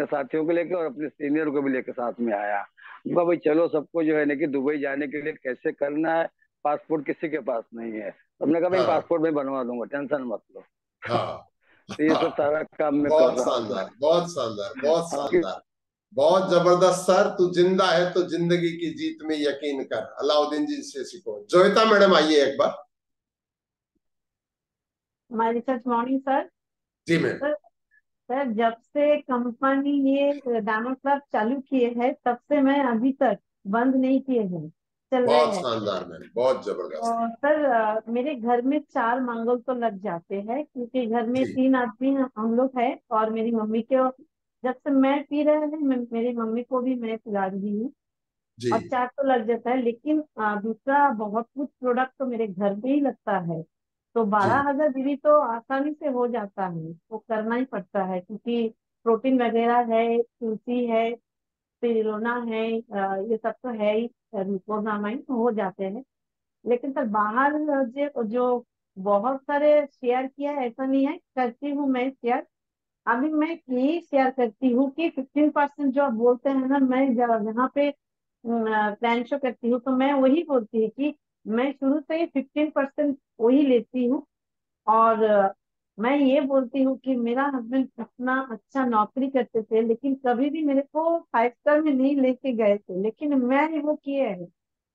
साथियों को लेकर और अपने सीनियर को भी लेकर साथ में आया। उनका भाई चलो सबको जो है ना कि दुबई जाने के लिए कैसे करना है, पासपोर्ट किसी के पास नहीं है, तो हमने कहा भाई हाँ पासपोर्ट में बनवा दूंगा, टेंशन मत लो। हाँ तो ये सब हाँ। सारा काम मैं कर बहुत रहा हूँ शानदार, सर। बहुत शानदार, बहुत हाँ, शानदार, बहुत जबरदस्त सर। तू जिंदा है तो जिंदगी की जीत में यकीन कर। अलाउद्दीन जी से सीखो। जोयता मैडम आइए एक बार। हमारी सच मॉर्निंग सर। जी मैम। सर सर, जब से कंपनी ये डायमंड क्लब चालू किए है तब से मैं अभी तक बंद नहीं किए हैं, चल रहे बहुत हैं। शानदार मैम, बहुत जबरदस्त। और सर मेरे घर में 4 मंगल तो लग जाते हैं क्योंकि घर में जी 3 आदमी हम लोग हैं और मेरी मम्मी के। जब से मैं पी रहे हैं मेरी मम्मी को भी मैं पिला रही हूँ। जी और 4 तो लग जाता है, लेकिन दूसरा बहुत कुछ प्रोडक्ट तो मेरे घर पे ही लगता है। तो जी 12,000 बीवी तो आसानी से हो जाता है, वो करना ही पड़ता है क्योंकि प्रोटीन वगैरह है, तुलसी है, स्पिरुलिना है, ये सब तो है ही, ग्लूकोनामाइन तो हो जाते हैं। लेकिन सर बाहर जो जो बहुत सारे शेयर किया है, ऐसा नहीं है, करती हूँ मैं शेयर। अभी मैं यही शेयर करती हूँ कि 15% जो आप बोलते हैं ना, मैं जहाँ पे प्लान शो करती हूँ तो मैं वही बोलती हूँ कि मैं शुरू से ही 15% वही लेती हूँ। और मैं ये बोलती हूँ कि मेरा हस्बैंड अपना अच्छा नौकरी करते थे लेकिन कभी भी मेरे को 5 स्टार में नहीं लेके गए थे, लेकिन मैं वो किए हैं।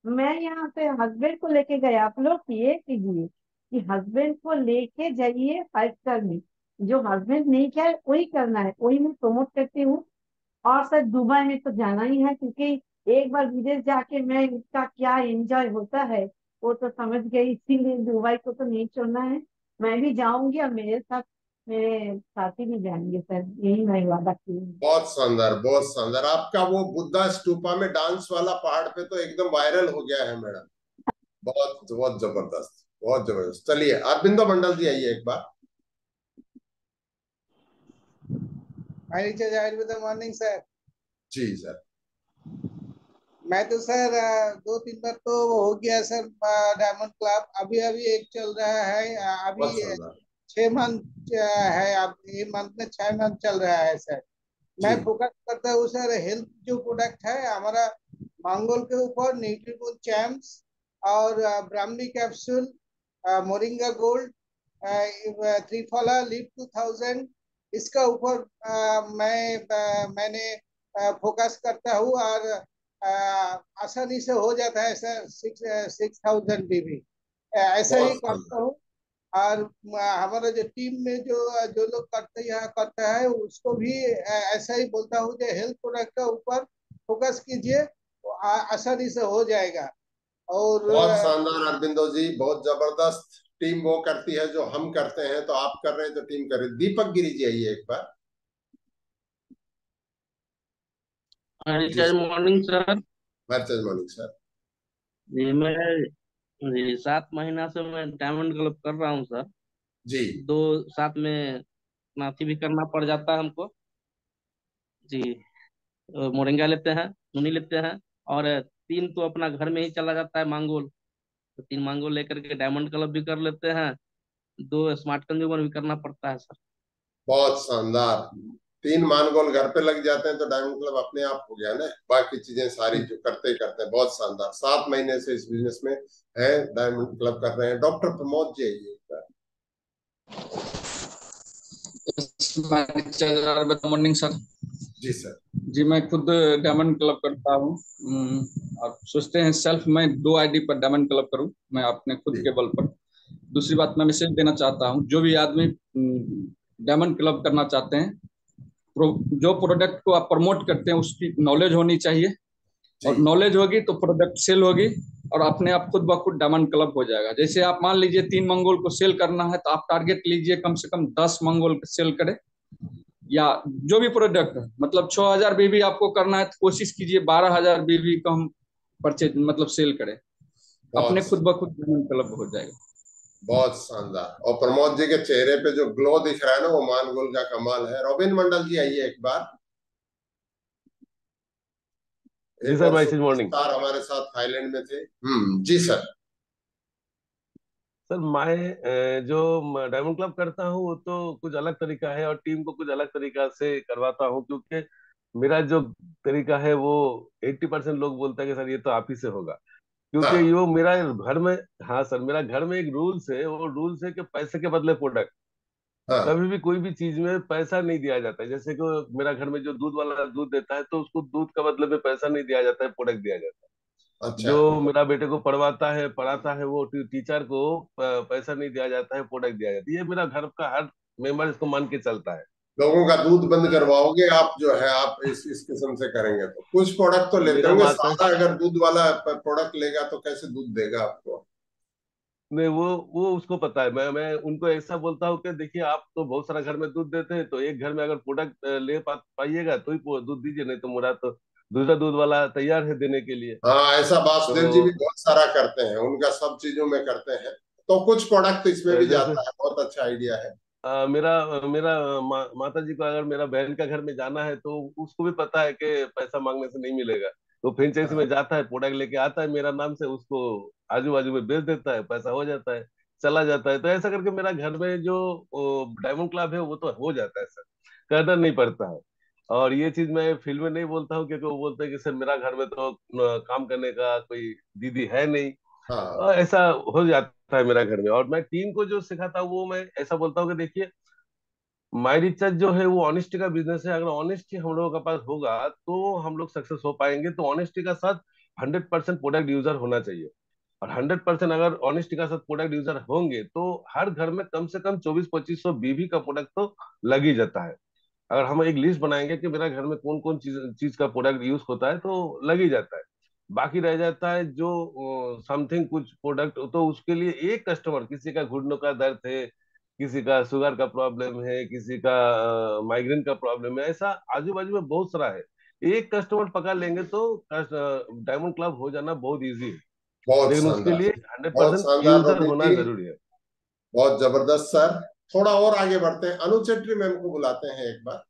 मैं यहाँ पे हस्बैंड को लेके गए, आप लोग ये कीजिए कि हस्बैंड को लेके जाइए 5 स्टार में। जो हस्बैंड नहीं किया है वही करना है, वही मैं प्रमोट करती हूँ। और सर दुबई में तो जाना ही है क्योंकि एक बार विदेश जाके मैं इसका क्या एंजॉय होता है वो तो समझ गई, इसीलिए दुबई को तो नहीं छोड़ना है। मैं भी जाऊंगी और मेरे साथ मेरे साथी भी जाएंगे सर, यही मैं वादा की हूँ। बहुत शानदार, बहुत शानदार। आपका वो बुद्धा स्तूपा में डांस वाला पहाड़ पे तो एकदम वायरल हो गया है मैडम। बहुत बहुत जबरदस्त, बहुत जबरदस्त। चलिए अरविंदो मंडल जी आइए एक बार। Good morning sir. जी सर। मैं तो सर 2-3 बार तो हो गया सर डायमंड क्लब। अभी अभी एक चल रहा है अभी बहुत शानदार। 6 मंथ है। अब ये मंथ में 6 मंथ चल रहा है सर। मैं जी फोकस करता हूँ सर हेल्थ जो प्रोडक्ट है हमारा मांगोल के ऊपर, न्यूट्रीबून चैम्प्स और Brahmani capsule, moringa gold, Triphala liv 2000, इसका ऊपर मैंने फोकस करता हूँ और आसानी से हो जाता है ऐसा 6,000 बीबी ऐसा ही बहुत करता शानदार। हूँ। और हमारा जो टीम में जो जो लोग करता है उसको भी ऐसा ही बोलता हूँ जो हेल्थ प्रोडक्ट के ऊपर फोकस कीजिए, तो आसानी से हो जाएगा। और बहुत शानदार अरविंदो जी, बहुत जबरदस्त। टीम वो करती है जो हम करते हैं, तो आप कर रहे हैं तो टीम कर रही है। दीपक गिरी जी आइए एक बार। जी sir morning sir. Very morning sir. जी मैं जी 7 महीना से मैं डायमंड क्लब कर रहा हूँ सर। जी दो साथ में नाती भी करना पड़ जाता है हमको। जी मोरिंगा लेते हैं, मुनी लेते हैं, और 3 तो अपना घर में ही चला जाता है मांगोल। तो 3 मांगोल लेकर के डायमंड क्लब भी कर लेते हैं, 2 स्मार्ट कंज्यूमर भी करना पड़ता है सर। बहुत शानदार। 3 मानगोल घर पे लग जाते हैं तो डायमंड क्लब अपने आप हो गया ना। बाकी चीजें सारी जो करते ही करते हैं। बहुत शानदार। 7 महीने से इस बिजनेस में है, डायमंड क्लब कर रहे हैं। डॉक्टर प्रमोद जी आइए एक बार। Morning sir. जी सर। जी मैं खुद डायमंड क्लब करता हूँ। आप सोचते हैं सेल्फ मैं 2 आईडी पर डायमंड क्लब करूँ, मैं अपने खुद के बल पर। दूसरी बात मैं मैसेज देना चाहता हूँ, जो भी आदमी डायमंड क्लब करना चाहते हैं, जो प्रोडक्ट को आप प्रमोट करते हैं उसकी नॉलेज होनी चाहिए, और नॉलेज होगी तो प्रोडक्ट सेल होगी, और अपने आप खुद ब खुद डायमंड क्लब हो जाएगा। जैसे आप मान लीजिए 3 मंगोल को सेल करना है, तो आप टारगेट लीजिए कम से कम 10 मंगोल सेल करें, या जो भी प्रोडक्ट है, मतलब 6,000 बीबी आपको करना है तो कोशिश कीजिए 12,000 बीबी का हम परचेज मतलब सेल करें, अपने खुद ब खुद डायमंड क्लब हो जाएगा। बहुत शानदार। और प्रमोद जी के चेहरे पे जो ग्लो दिख रहा है ना, वो मानगोल का कमाल है। रॉबिन मंडल जी आइए एक बार। जी एक सर, और मैसेज मॉर्निंग सुपरस्टार हमारे साथ थाईलैंड में थे। जी सर। सर मैं जो डायमंड क्लब करता हूँ वो तो कुछ अलग तरीका है, और टीम को कुछ अलग तरीका से करवाता हूँ, क्योंकि मेरा जो तरीका है वो 80% लोग बोलते हैं कि सर ये तो आप ही से होगा, क्योंकि हाँ। यो मेरा घर में, हाँ सर, मेरा घर में एक रूल्स है, वो रूल्स है कि पैसे के बदले प्रोडक्ट। हाँ। कभी भी कोई भी चीज में पैसा नहीं दिया जाता है। जैसे कि मेरा घर में जो दूध वाला दूध देता है, तो उसको दूध का बदले में पैसा नहीं दिया जाता है, प्रोडक्ट दिया जाता है। अच्छा। जो मेरा बेटे को पढ़ाता है वो टीचर को पैसा नहीं दिया जाता है, प्रोडक्ट दिया जाता है। ये मेरा घर का हर मेंबर इसको मान के चलता है। लोगों का दूध बंद करवाओगे आप, जो है आप इस किस्म से करेंगे तो कुछ प्रोडक्ट तो लेते मेरा होंगे। माता सादा अगर दूध वाला प्रोडक्ट लेगा तो कैसे दूध देगा आपको? नहीं, वो उसको पता है। मैं उनको ऐसा बोलता हूँ कि देखिए, आप तो बहुत सारा घर में दूध देते हैं, तो एक घर में अगर प्रोडक्ट पाइएगा तो ही दूध दीजिए, नहीं तो मेरा तो दूसरा दूध वाला तैयार है देने के लिए। हाँ, ऐसा वासुदेव जी भी तो बहुत सारा करते हैं, उनका सब चीजों में करते हैं। तो कुछ प्रोडक्ट इसमें भी जैसे जाता है। बहुत अच्छा आइडिया है। मेरा माता जी को अगर मेरा बहन का घर में जाना है, तो उसको भी पता है कि पैसा मांगने से नहीं मिलेगा, तो फ्रेंचाइजी में जाता है, प्रोडक्ट लेके आता है मेरा नाम से, उसको आजू बाजू में बेच देता है, पैसा हो जाता है, चला जाता है। तो ऐसा करके मेरा घर में जो डायमंड क्लब है वो तो हो जाता है सर, करना नहीं पड़ता है। और ये चीज मैं फील्ड में नहीं बोलता हूँ, क्योंकि वो बोलते हैं कि सर मेरा घर में तो काम करने का कोई दीदी है नहीं। हाँ। ऐसा हो जाता है मेरा घर में। और मैं टीम को जो सिखाता हूँ वो मैं ऐसा बोलता हूँ कि देखिए, माई रिचार्ज जो है वो ऑनेस्टी का बिजनेस है। अगर ऑनेस्टी हम लोगों के पास होगा तो हम लोग सक्सेस हो पाएंगे। तो ऑनेस्टी का साथ 100% प्रोडक्ट यूजर होना चाहिए, और 100% अगर ऑनेस्टी का साथ प्रोडक्ट यूजर होंगे तो हर घर में कम से कम 24-2500 बीबी का प्रोडक्ट तो लग ही जाता है। अगर हम एक लिस्ट बनाएंगे कि मेरा घर में कौन कौन चीज चीज का प्रोडक्ट यूज होता है, तो लग ही जाता है। बाकी रह जाता है जो समथिंग कुछ प्रोडक्ट, तो उसके लिए एक कस्टमर, किसी का घुटनों का दर्द है, किसी का शुगर का प्रॉब्लम है, किसी का माइग्रेन का प्रॉब्लम है, ऐसा आजू बाजू में बहुत सारा है। एक कस्टमर पकड़ लेंगे तो डायमंड क्लब हो जाना बहुत इजी है, बहुत लेकिन उसके शानदार। लिए बहुत 100% शानदार यूजर रोबिन होना जी। जरूरी है। बहुत जबरदस्त सर। थोड़ा और आगे बढ़ते हैं। अनु चेट्री मैम को बुलाते हैं एक बार।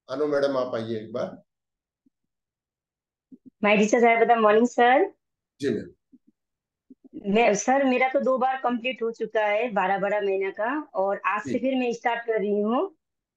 अनु मैडम आप आइए एक बार। माय टीचर साहब, मॉर्निंग सर। जी मैम। मैं सर, मेरा तो 2 बार कंप्लीट हो चुका है 12-12 महीना का, और आज से जी फिर मैं स्टार्ट कर रही हूँ।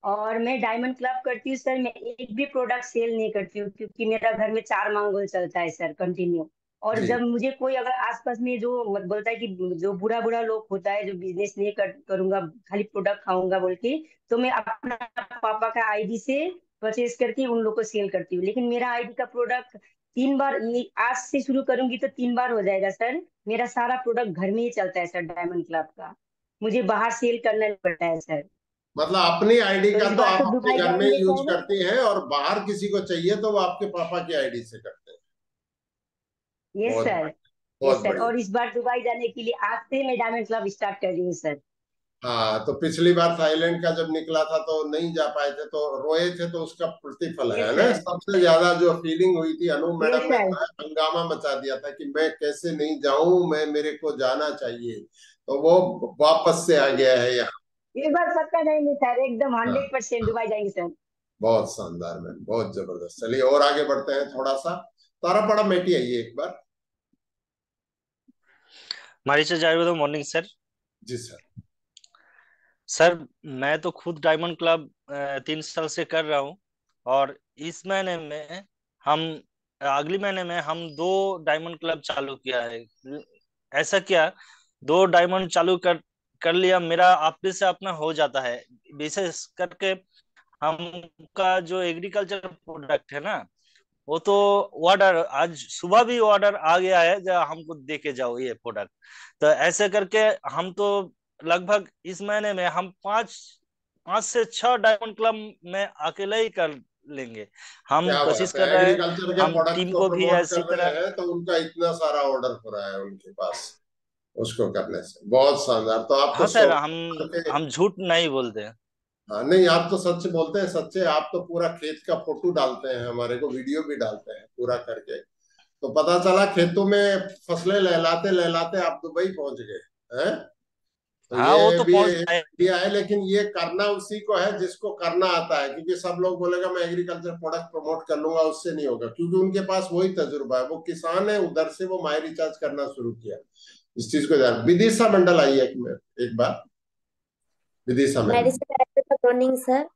और मैं डायमंड क्लब करती हूँ सर। मैं एक भी प्रोडक्ट सेल नहीं करती हूँ, क्योंकि मेरा घर में 4 मांगोल चलता है सर, कंटिन्यू। और जी जब मुझे कोई अगर आसपास में जो बोलता है कि जो बुरा बुरा लोग होता है, जो बिजनेस नहीं करूंगा, खाली प्रोडक्ट खाऊंगा बोल के, तो मैं अपना पापा का आईडी से परचेज करके उन लोग को सेल करती हूँ। लेकिन मेरा आईडी का प्रोडक्ट 3 बार, ये आज से शुरू करूंगी तो 3 बार हो जाएगा सर। मेरा सारा प्रोडक्ट घर में ही चलता है सर, डायमंड क्लब का, मुझे बाहर सेल करना नहीं पड़ता है सर। मतलब अपनी आईडी तो का इस तो बार आप तो अपने दुबई घर में जाएंगे यूज सर। करती हैं, और बाहर किसी को चाहिए तो वो आपके पापा की आईडी से करते हैं। यस बहुत सर, बढ़िया, यस बहुत सर। बढ़िया। और इस बार दुबई जाने के लिए आज से मैं डायमंड क्लब स्टार्ट कर रही हूँ सर। हाँ, तो पिछली बार थाईलैंड का जब निकला था तो नहीं जा पाए थे, तो रोए थे, तो उसका प्रतिफल है यस ना। सर, सबसे ज्यादा जो फीलिंग हुई थी, अनु यस मैडम ने सर, तो हंगामा मचा दिया था कि मैं कैसे नहीं जाऊं, मैं, मेरे को जाना चाहिए। तो वो वापस से आ गया है यहाँ। इस बार सबका नहीं सर, एकदम हाँ, 100% दुबई जाएंगे सर। बहुत शानदार मैम, बहुत जबरदस्त। चलिए और आगे बढ़ते हैं थोड़ा सा। तारा पड़ा मेटी आइए एक बार। मारिचा जावेद, मॉर्निंग सर। जी सर। सर मैं तो खुद डायमंड क्लब 3 साल से कर रहा हूँ, और इस महीने में हम अगले महीने में हम 2 डायमंड क्लब चालू किया है। ऐसा क्या, 2 डायमंड चालू कर लिया, मेरा आपे से अपना हो जाता है। विशेष करके हमका जो एग्रीकल्चर प्रोडक्ट है ना, वो तो ऑर्डर आज सुबह भी ऑर्डर आ गया है, जो हमको दे के जाओ ये प्रोडक्ट। तो ऐसे करके हम तो लगभग इस महीने में हम 5 से 6 डायमंड क्लब में अकेले ही कर लेंगे। हम क्या कोशिश बात है, कर रहे हैं, एग्रीकल्चर के हम प्रोडक्ट टीम को को भी प्रमोट ऐसी कर रहे तरह। हैं तो उनका इतना सारा ऑर्डर हो रहा है उनके पास, उसको करने से। बहुत शानदार। तो आप तो हाँ सर, हम झूठ नहीं बोलते हैं। हाँ, नहीं, आप तो सच बोलते हैं, सच्चे। आप तो पूरा खेत का फोटो डालते हैं, हमारे को वीडियो भी डालते हैं पूरा करके। तो पता चला खेतों में फसलें लहलाते लहलाते आप दुबई पहुंच गए हैं। तो हाँ, वो ये तो भी पहुंच एक जाए। आइडिया है, लेकिन ये करना उसी को है जिसको करना आता है। क्योंकि सब लोग बोलेगा मैं एग्रीकल्चर प्रोडक्ट प्रमोट कर लूंगा, उससे नहीं होगा, क्योंकि उनके पास वही तजुर्बा है, वो किसान है, उधर से वो माई रिचार्ज करना शुरू किया। इस चीज को ध्यान। विदिशा मंडल आई है एक बार। विदिशा मैम। Morning sir.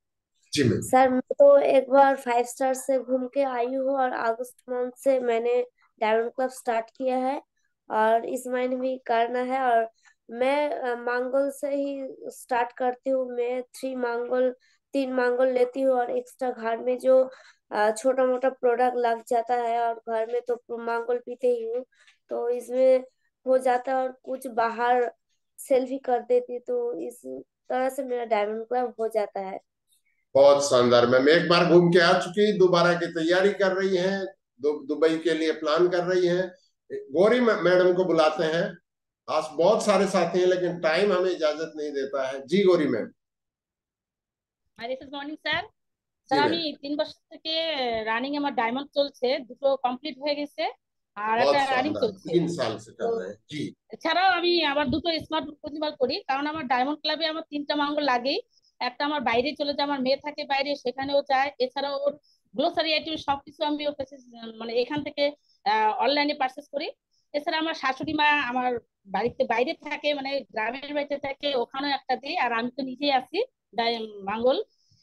जी मैम। सर मैं तो एक बार 5 स्टार से घूम के आई हूँ, और अगस्त मंथ से मैंने डायमंड क्लब स्टार्ट किया है, और इस महीने भी करना है। और मैं मांगोल से ही स्टार्ट करती हूँ। मैं 3 मांगोल लेती हूँ, और एक्स्ट्रा घर में जो छोटा मोटा प्रोडक्ट लग जाता है, और घर में तो मांगोल पीते ही हूँ, तो इसमें हो जाता है। और कुछ बाहर सेल भी कर देती हूँ, तो इस तरह से मेरा डायमंड क्लब हो जाता है। बहुत शानदार मैम। एक बार घूम के आ चुकी, दोबारा की तैयारी कर रही हैं, दुबई के लिए प्लान कर रही हैं। गौरी मैडम को बुलाते हैं। आज बहुत सारे साथी हैं, लेकिन टाइम हमें इजाजत नहीं देता है। जी गौरी मैम। Morning sir. জি স্যার ম্যাম। আমি 3 বছর থেকে রানিং আমার ডায়মন্ড চলছে, দুটো কমপ্লিট হয়ে গেছে আর बहुत একটা রানিং शानदार, চলছে। 3 साल से তো कर रहे हैं जी। এছাড়াও আমি আবার দুটো স্মার্ট কনজিউমার করি, কারণ আমার ডায়মন্ড ক্লাবে আমার 3টা মাঙ্গল লাগেই। একটা আমার বাইরে চলে যায়, আমার মেয়ে থাকে বাইরে, সেখানেও যায়। এছাড়াও ওর গ্লোসারি আইটেম সবকিছু আমি ওর কাছে মানে এখান থেকে অনলাইনে পারচেস করি। এছাড়া আমার শাশুড়ি মা আমার বাড়িতে বাইরে থাকে, মানে গ্রামের বাড়িতে থাকে, ওখানেও একটা দিই। আর আমি তো নিজেই আছি মাঙ্গল।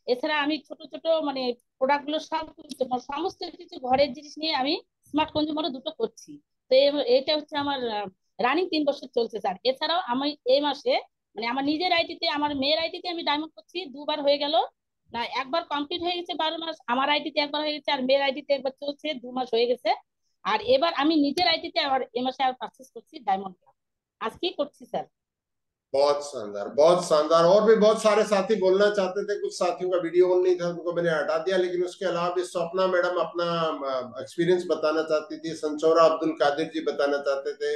এছাড়া আমি ছোট ছোট মানে প্রোডাক্ট গুলো সব সমস্ত কিছু ঘরের জিনিস নিয়ে আমি স্মার্ট কনজিউমারও দুটো করছি। তো এটা হচ্ছে আমার রানিং 3 বছর চলছে স্যার। এছাড়াও আমি এই মাসে মানে আমার নিজের আইডিতে, আমার মেয়ের আইডিতে আমি ডায়মন্ড করছি 2 বার হয়ে গেল। না, একবার কমপ্লিট হয়ে গেছে 12 মাস, আমার আইডিতে একবার হয়ে গেছে, আর মেয়ের আইডিতে একবার চলছে 2 মাস হয়ে গেছে। আর এবার আমি নিজের আইডিতে আবার এই মাসে আর পারচেস করছি ডায়মন্ড ক্লাব, আজকেই করছি স্যার। बहुत शानदार, बहुत शानदार। और भी बहुत सारे साथी बोलना चाहते थे, कुछ साथियों का वीडियो ऑन नहीं था, उनको मैंने हटा दिया। लेकिन उसके अलावा भी स्वप्ना मैडम अपना एक्सपीरियंस बताना चाहती थी, संचौरा अब्दुल कादिर जी बताना चाहते थे,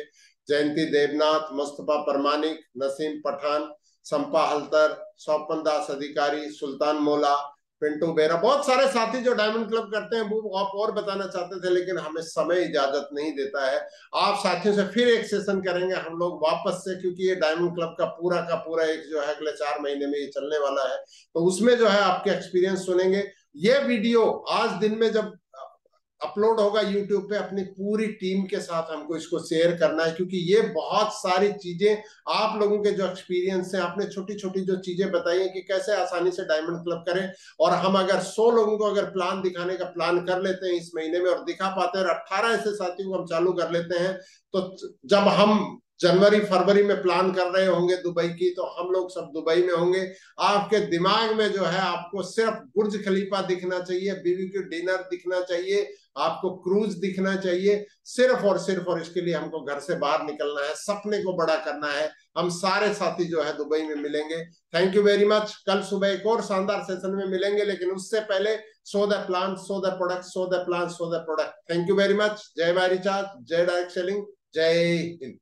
जयंती देवनाथ, मुस्तफा परमानिक, नसीम पठान, संपा हल्तर, स्वपन दास अधिकारी, सुल्तान मोला, पिंटू बेरा, बहुत सारे साथी जो डायमंड क्लब करते हैं वो आप और बताना चाहते थे, लेकिन हमें समय इजाजत नहीं देता है। आप साथियों से फिर एक सेशन करेंगे हम लोग वापस से, क्योंकि ये डायमंड क्लब का पूरा एक जो है अगले 4 महीने में ये चलने वाला है, तो उसमें जो है आपके एक्सपीरियंस सुनेंगे। ये वीडियो आज दिन में जब अपलोड होगा यूट्यूब पे, अपनी पूरी टीम के साथ हमको इसको शेयर करना है, क्योंकि ये बहुत सारी चीजें आप लोगों के जो एक्सपीरियंस है, आपने छोटी छोटी जो चीजें बताई हैं कि कैसे आसानी से डायमंड क्लब करें। और हम अगर 100 लोगों को अगर प्लान दिखाने का प्लान कर लेते हैं इस महीने में और दिखा पाते हैं, और 18 ऐसे साथियों को हम चालू कर लेते हैं, तो जब हम जनवरी फरवरी में प्लान कर रहे होंगे दुबई की, तो हम लोग सब दुबई में होंगे। आपके दिमाग में जो है आपको सिर्फ बुर्ज खलीफा दिखना चाहिए, बीबीक्यू डिनर दिखना चाहिए, आपको क्रूज दिखना चाहिए, सिर्फ और सिर्फ। और इसके लिए हमको घर से बाहर निकलना है, सपने को बड़ा करना है। हम सारे साथी जो है दुबई में मिलेंगे। Thank you very much. कल सुबह एक और शानदार सेशन में मिलेंगे, लेकिन उससे पहले so the plan, so the product, so the plan, so the product. Thank you very much. जय माय रिचार्ज, जय डायरेक्ट सेलिंग, जय हिंद।